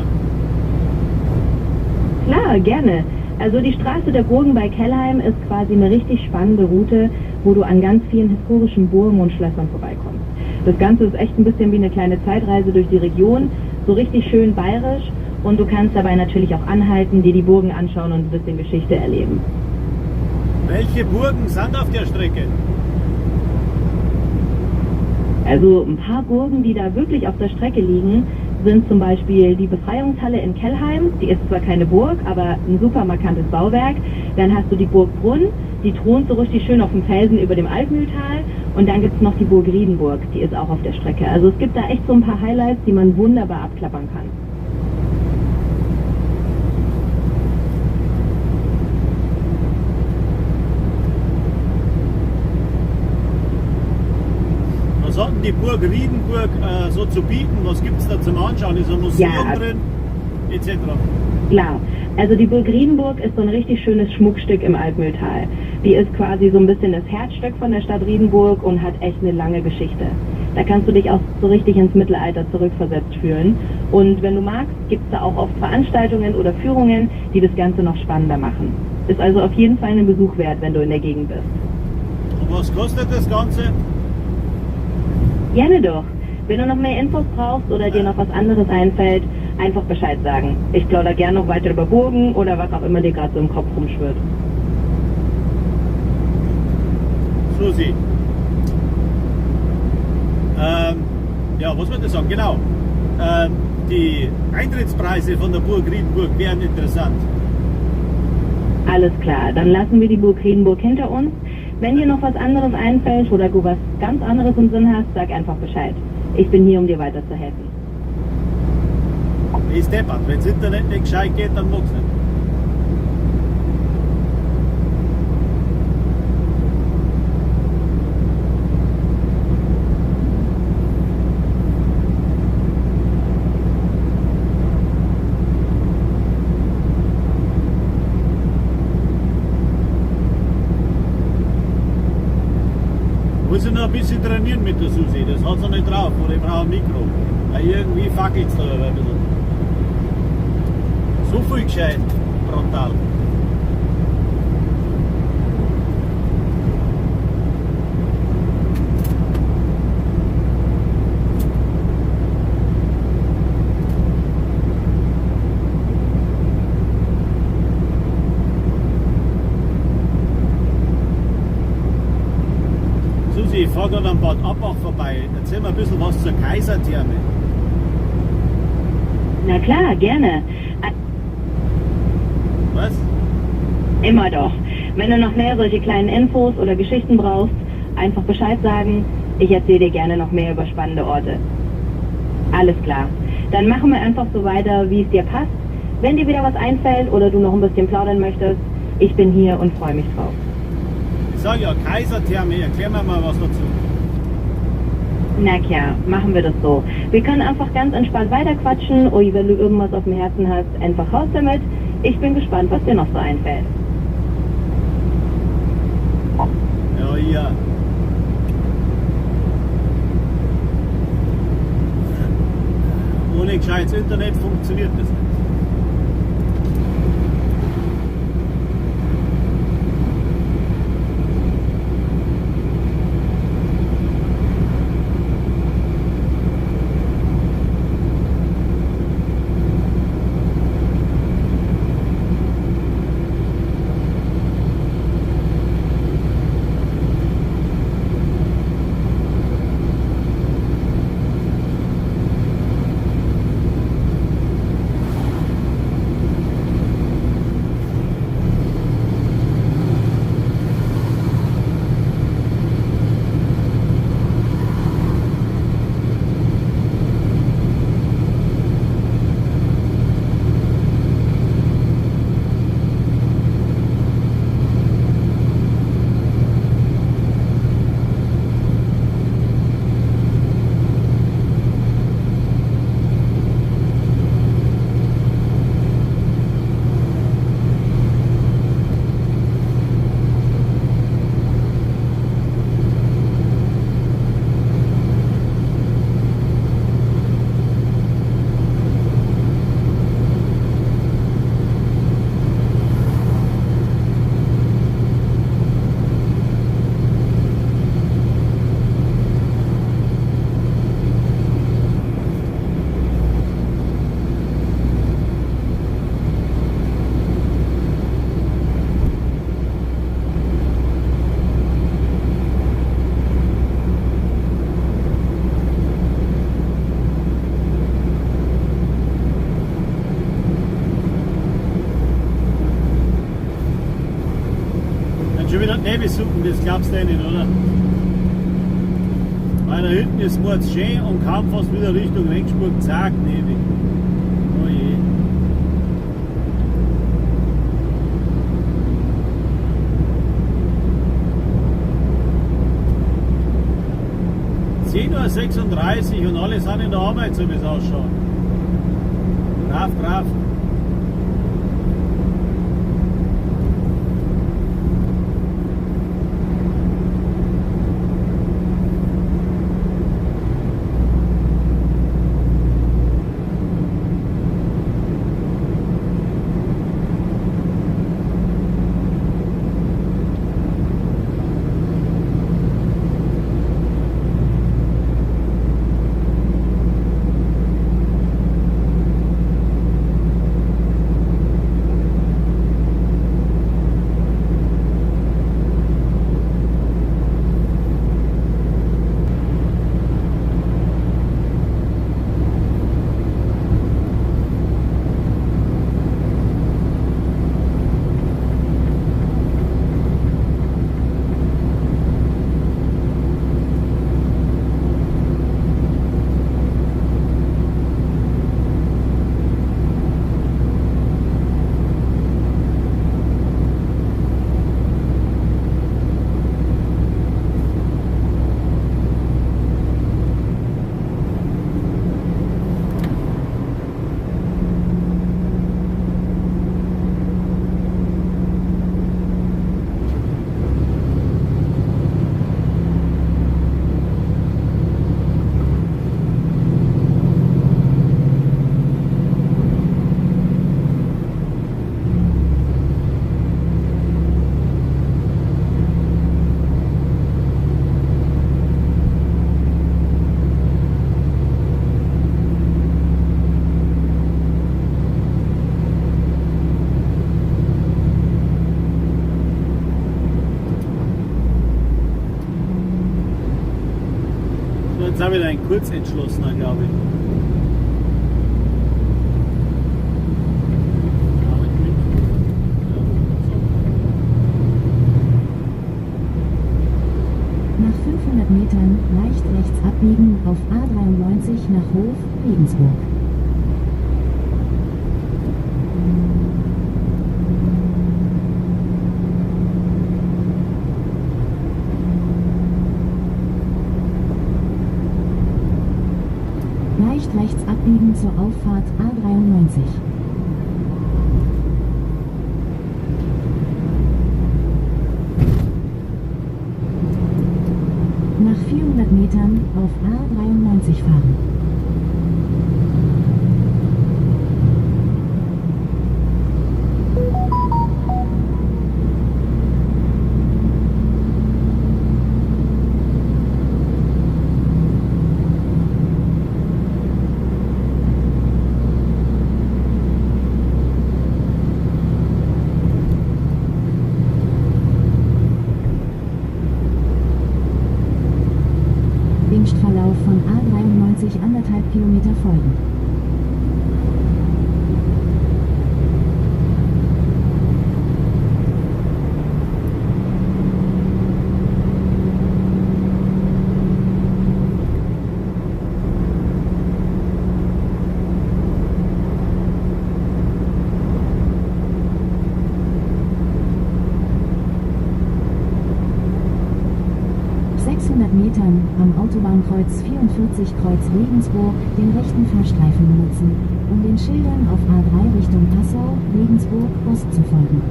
Klar, gerne. Also die Straße der Burgen bei Kellheim ist quasi eine richtig spannende Route, wo du an ganz vielen historischen Burgen und Schlössern vorbeikommst. Das Ganze ist echt ein bisschen wie eine kleine Zeitreise durch die Region, so richtig schön bayerisch, und du kannst dabei natürlich auch anhalten, dir die Burgen anschauen und ein bisschen Geschichte erleben. Welche Burgen sind auf der Strecke? Also ein paar Burgen, die da wirklich auf der Strecke liegen, sind zum Beispiel die Befreiungshalle in Kellheim. Die ist zwar keine Burg, aber ein super markantes Bauwerk. Dann hast du die Burg Brunn, die thront so richtig schön auf dem Felsen über dem Altmühltal. Und dann gibt es noch die Burg Riedenburg, die ist auch auf der Strecke. Also es gibt da echt so ein paar Highlights, die man wunderbar abklappern kann. Was hat denn die Burg Riedenburg so zu bieten? Was gibt es da zum Anschauen? Ist ein Museum Ja. drin? Etc. Klar, also die Burg Riedenburg ist so ein richtig schönes Schmuckstück im Altmühltal. Die ist quasi so ein bisschen das Herzstück von der Stadt Riedenburg und hat echt eine lange Geschichte. Da kannst du dich auch so richtig ins Mittelalter zurückversetzt fühlen. Und wenn du magst, gibt es da auch oft Veranstaltungen oder Führungen, die das Ganze noch spannender machen. Ist also auf jeden Fall einen Besuch wert, wenn du in der Gegend bist. Und was kostet das Ganze? Gerne doch. Wenn du noch mehr Infos brauchst oder dir noch was anderes einfällt, einfach Bescheid sagen. Ich plaudere gerne noch weiter über Burgen oder was auch immer dir gerade so im Kopf rumschwirrt. Susi. Ja, was wollte ich sagen? Genau. Die Eintrittspreise von der Burg Riedenburg wären interessant. Alles klar, dann lassen wir die Burg Riedenburg hinter uns. Wenn dir noch was anderes einfällt oder du was ganz anderes im Sinn hast, sag einfach Bescheid. Ich bin hier, um dir weiterzuhelfen. Ist deppert. Wenn das Internet nicht gescheit geht, dann mag's nicht. Muss ich noch ein bisschen trainieren mit der Susi, das hat sie nicht drauf, oder ich brauche ein Mikro. Weil irgendwie fackelt es da ein bisschen. So viel gescheit, brutal. Susi, ich fahre gerade am Bad Abbach vorbei. Erzähl mir ein bisschen was zur Kaisertherme. Na klar, gerne. Was? Immer doch. Wenn du noch mehr solche kleinen Infos oder Geschichten brauchst, einfach Bescheid sagen. Ich erzähle dir gerne noch mehr über spannende Orte. Alles klar. Dann machen wir einfach so weiter, wie es dir passt. Wenn dir wieder was einfällt oder du noch ein bisschen plaudern möchtest, ich bin hier und freue mich drauf. Ich sage ja Kaisertherme, erklär mir mal was dazu. Na klar, machen wir das so. Wir können einfach ganz entspannt weiterquatschen und wenn du irgendwas auf dem Herzen hast, einfach raus damit. Ich bin gespannt, was dir noch so einfällt. Ja, ja. Ohne gescheites Internet funktioniert das nicht. Schon wieder Nebensuppen, das glaubst du nicht, oder? Weil da hinten ist es schön und kam fast wieder Richtung Regensburg, zack, Nebel. Oh je. 36 und alle sind in der Arbeit, so wie es ausschaut. Brav, brav. Jetzt haben wir ein Kurzentschlossener, glaube ich. Nach 500 Metern leicht rechts abbiegen auf A93 nach Hof, Regensburg. Leicht rechts abbiegen zur Auffahrt A93. Nach 400 Metern auf A93 fahren. Verlauf von A93 1,5 Kilometer folgen. Metern am Autobahnkreuz 44 Kreuz Regensburg den rechten Fahrstreifen benutzen, um den Schildern auf A3 Richtung Passau, Regensburg Ost zu folgen.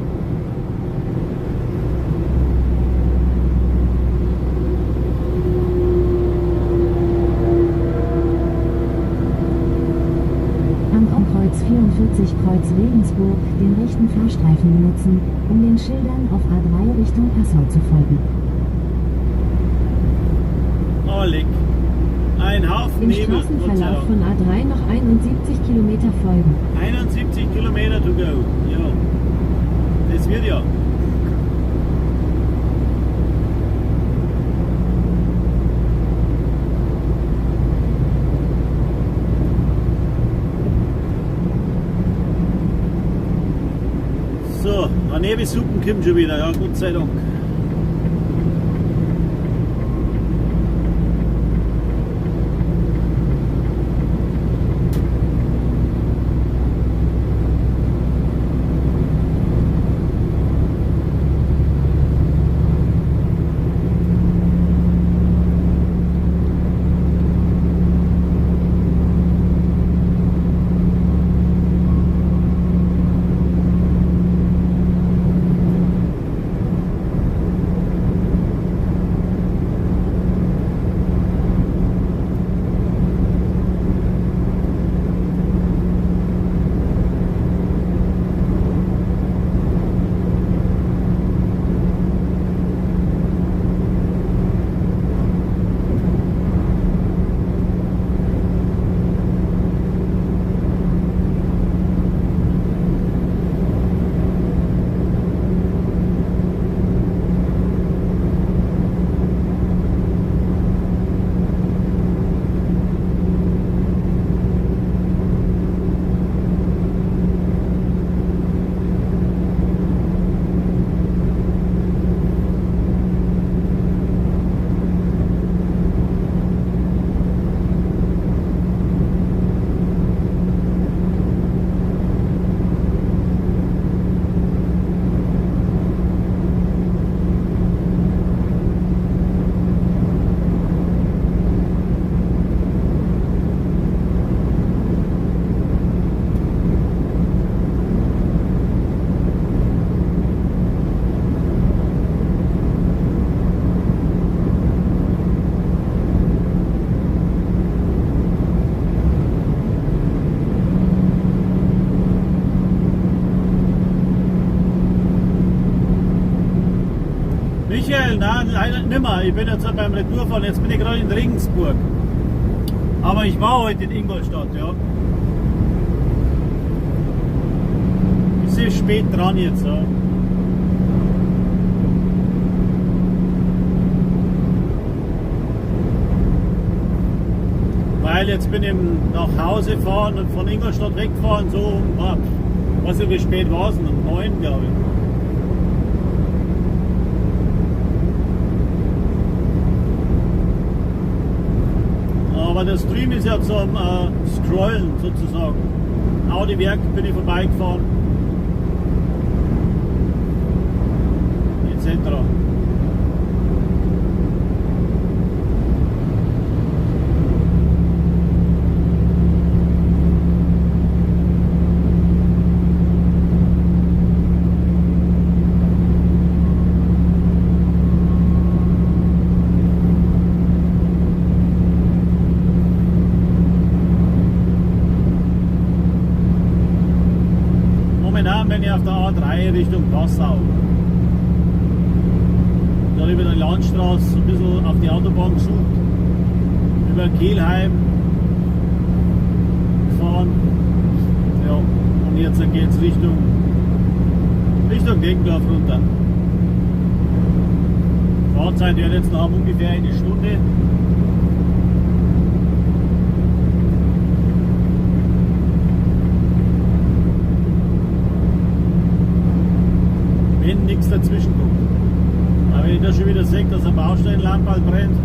Am Kreuz 44 Kreuz Regensburg den rechten Fahrstreifen benutzen, um den Schildern auf A3 Richtung Passau zu folgen. Ein Haufen Im Nebel. Straßenverlauf von A3 noch 71 Kilometer folgen. 71 Kilometer to go. Ja. Das wird ja. So, eine Nebelsuppen kommt schon wieder, ja, Gott sei Dank. offiziell, nein, leider nicht mehr. Ich bin jetzt beim Retourfahren, jetzt bin ich gerade in Regensburg. Aber ich war heute in Ingolstadt, ja. Bisschen spät dran jetzt, ja. Weil jetzt bin ich nach Hause gefahren und von Ingolstadt weggefahren, so um, weiß ich wie spät war es, um 9, glaube ich. Aber der Stream ist ja zum Scrollen sozusagen. Audiwerk bin ich vorbeigefahren. Etc. Bin ich auf der A3 Richtung Passau. Da habe ich über die Landstraße ein bisschen auf die Autobahn gesucht, über Kelheim gefahren. Ja, und jetzt geht es Richtung Deggendorf runter. Fahrzeit wird jetzt noch ungefähr eine Stunde. Wenn nichts dazwischen kommt. Aber wenn ich da schon wieder sehe, dass eine Baustellenlampe halt brennt,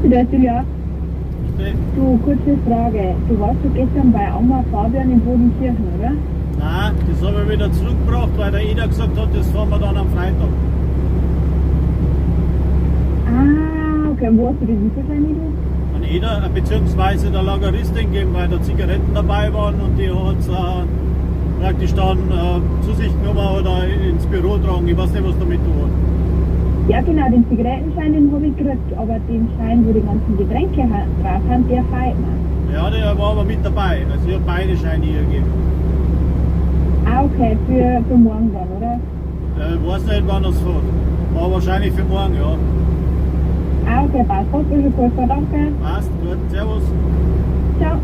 du das, Julia? Nee. Du, kurze Frage. Du warst doch gestern bei Oma Fabian in Bodenkirchen, oder? Nein, das habe ich wieder zurückgebracht, weil der Eder gesagt hat, das fahren wir dann am Freitag. Ah, okay. Und wo hast du den Lieferschein, du? An Eder, beziehungsweise der Lageristin gegeben, weil da Zigaretten dabei waren und die hat es praktisch dann zu sich genommen oder ins Büro tragen. Ich weiß nicht, was damit tut. Ja, genau, den Zigarettenschein, den habe ich gekriegt, aber den Schein, wo die ganzen Getränke drauf haben, der fehlt mir. Ja, der war aber mit dabei. Also ich habe beide Scheine hier gegeben. Ah, okay, für morgen dann, oder? Ich weiß nicht, wann das fährt. Aber wahrscheinlich für morgen, ja. Ah, okay, passt. Hast du schon geholfen, danke. Passt, gut, servus. Ciao.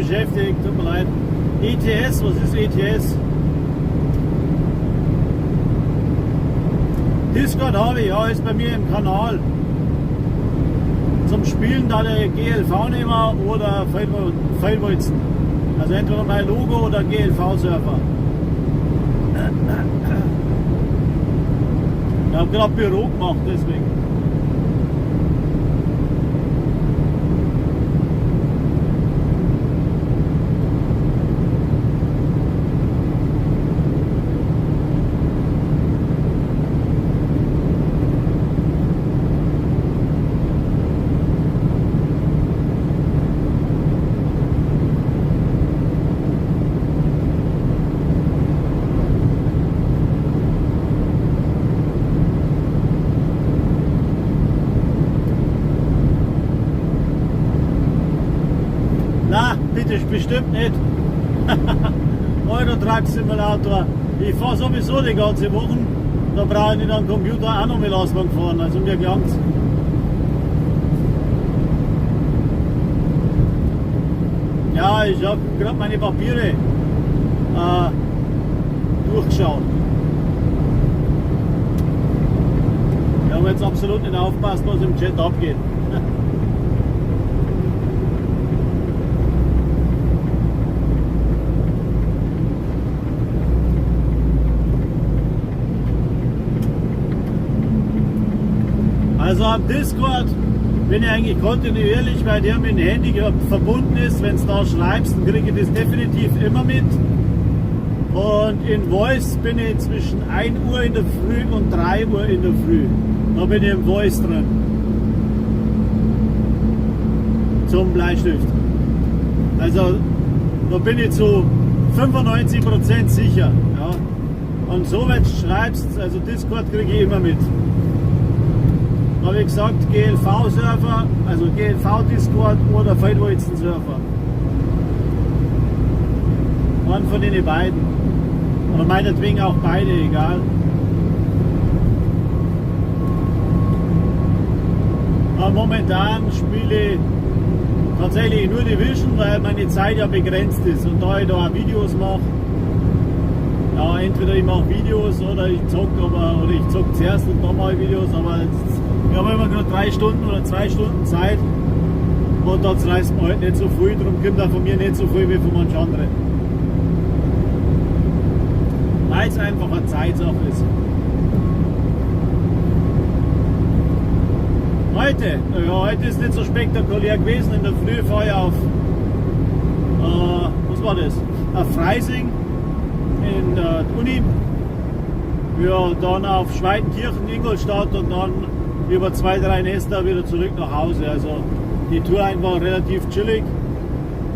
beschäftigt, tut mir leid. ETS, was ist ETS? Discord habe ich, ja, ist bei mir im Kanal. Zum Spielen da der GLV-Nehmer oder Feldwolzen. Also entweder mein Logo oder GLV-Surfer. Ich habe gerade Büro gemacht, deswegen. Na, bitte bestimmt nicht. Eurotruck Simulator. Ich fahre sowieso die ganze Woche. Da brauche ich nicht am Computer auch noch mit Ausgang fahren. Also mir gelangt's. Ja, ich habe gerade meine Papiere durchgeschaut. Ich habe jetzt absolut nicht aufgepasst, was im Chat abgeht. Also am Discord bin ich eigentlich kontinuierlich, weil der mit dem Handy verbunden ist. Wenn es da schreibst, dann kriege ich das definitiv immer mit. Und in Voice bin ich zwischen 1 Uhr in der Früh und 3 Uhr in der Früh. Da bin ich im Voice drin. Zum Bleistift. Also da bin ich zu 95% sicher. Ja. Und so, wenn du schreibst, also Discord kriege ich immer mit. Habe ich gesagt, GLV-Surfer, also GLV-Discord oder Feldwolzen-Surfer. Einen von den beiden. Oder meinetwegen auch beide, egal. Aber momentan spiele ich tatsächlich nur Division, weil meine Zeit ja begrenzt ist. Und da ich da auch Videos mache, ja, entweder ich mache Videos oder ich zocke, oder ich zocke zuerst und dann mache ich Videos, aber ich habe immer nur 3 Stunden oder 2 Stunden Zeit und das reißt mir halt nicht so viel, darum kommt auch von mir nicht so viel wie von manchen anderen. Weil es einfach eine Zeitsache ist. Heute ist nicht so spektakulär gewesen. In der Früh fahre ich auf, was war das? Auf Freising in der Uni. Ja, dann auf Schweitenkirchen, Ingolstadt und dann über 2-3 Nester wieder zurück nach Hause. Also die Tour war relativ chillig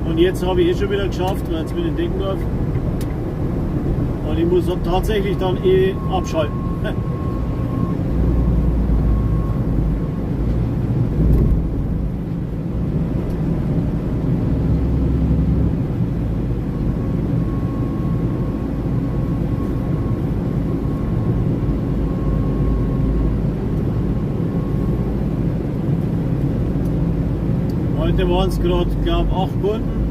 und jetzt habe ich schon wieder geschafft, weil jetzt bin ich in Deckendorf und ich muss tatsächlich dann abschalten. Heute waren es gerade, glaube ich, 8 Kunden.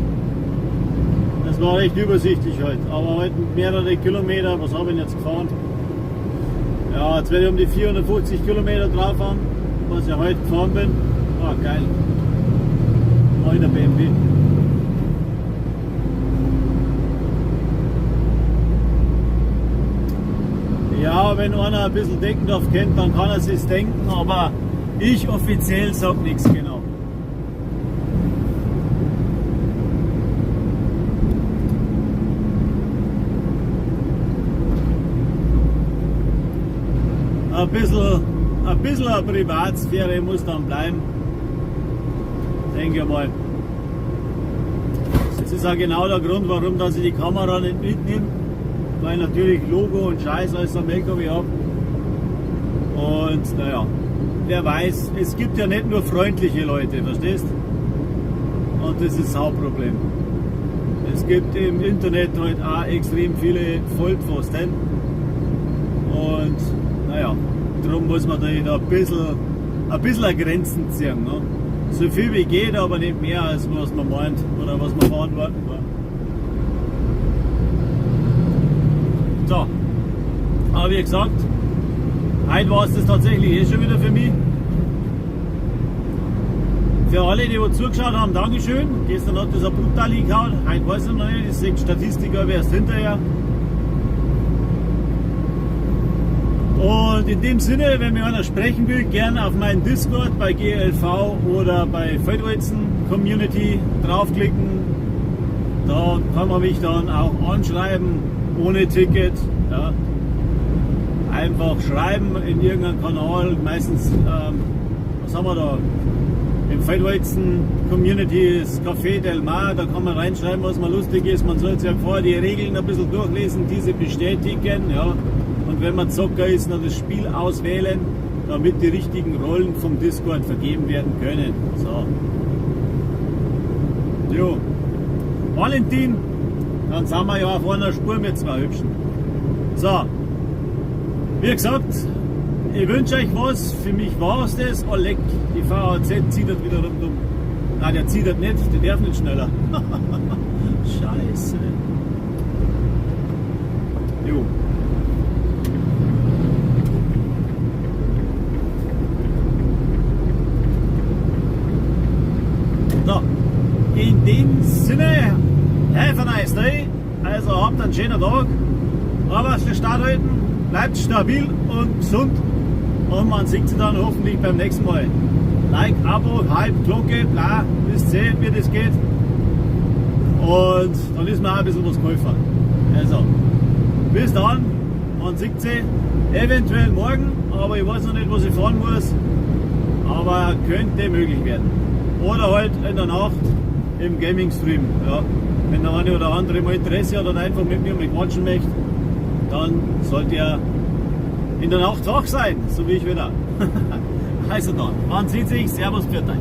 Das war recht übersichtlich heute. Aber heute mehrere Kilometer. Was habe ich jetzt gefahren? Ja, jetzt werde ich um die 450 Kilometer drauf haben, was ich heute gefahren bin. Ah, geil. Neuer BMW. Ja, wenn einer ein bisschen Deckendorf kennt, dann kann er es sich denken, aber ich offiziell sage nichts genau. Ein bisschen eine Privatsphäre muss dann bleiben, denke ich mal. Das ist auch genau der Grund, warum dass ich die Kamera nicht mitnehme, weil natürlich Logo und Scheiß alles am LKW habe. Und naja, wer weiß, es gibt ja nicht nur freundliche Leute, verstehst? Und das ist das Hauptproblem. Es gibt im Internet halt auch extrem viele Vollpfosten. Und naja, darum muss man da ein bisschen Grenzen ziehen. Ne? So viel wie geht, aber nicht mehr als was man meint oder was man verantworten kann. So, aber wie gesagt, heute war es das tatsächlich schon wieder für mich. Für alle, die zugeschaut haben, Dankeschön. Gestern hat das ein brutal gehauen, heute weiß ich noch nicht, das sind Statistiker erst hinterher. Und in dem Sinne, wenn mir einer sprechen will, gerne auf meinen Discord bei GLV oder bei Feldholzen Community draufklicken. Da kann man mich dann auch anschreiben, ohne Ticket. Ja. Einfach schreiben in irgendeinem Kanal, meistens, was haben wir da? Im Feldholzen Community ist Café Del Mar, da kann man reinschreiben, was man lustig ist. Man sollte sich vorher die Regeln ein bisschen durchlesen, diese bestätigen. Ja. Und wenn man Zocker ist, dann das Spiel auswählen, damit die richtigen Rollen vom Discord vergeben werden können. So. Jo. Valentin, dann sind wir ja auf einer Spur mit zwei Hübschen. So. Wie gesagt, ich wünsche euch was. Für mich war es das. Oh leck, die VAZ zieht das wieder rundum. Nein, der zieht das nicht, der darf nicht schneller. Scheiße. Jo. So, in dem Sinne, have a nice day. Also habt einen schönen Tag. Aber stark halten, bleibt stabil und gesund. Und man sieht sich dann hoffentlich beim nächsten Mal. Like, Abo, Hype, Glocke, bla, wisst ihr, wie das geht. Und dann ist mir auch ein bisschen was geholfen. Also, bis dann, man sieht sich eventuell morgen, aber ich weiß noch nicht, was ich fahren muss. Aber könnte möglich werden. Oder halt in der Nacht im Gaming-Stream. Ja. Wenn der eine oder andere mal Interesse hat und einfach mit mir mal quatschen möchte, dann sollte er in der Nacht wach sein, so wie ich wieder. Also dann, man sieht sich, Servus, für euch.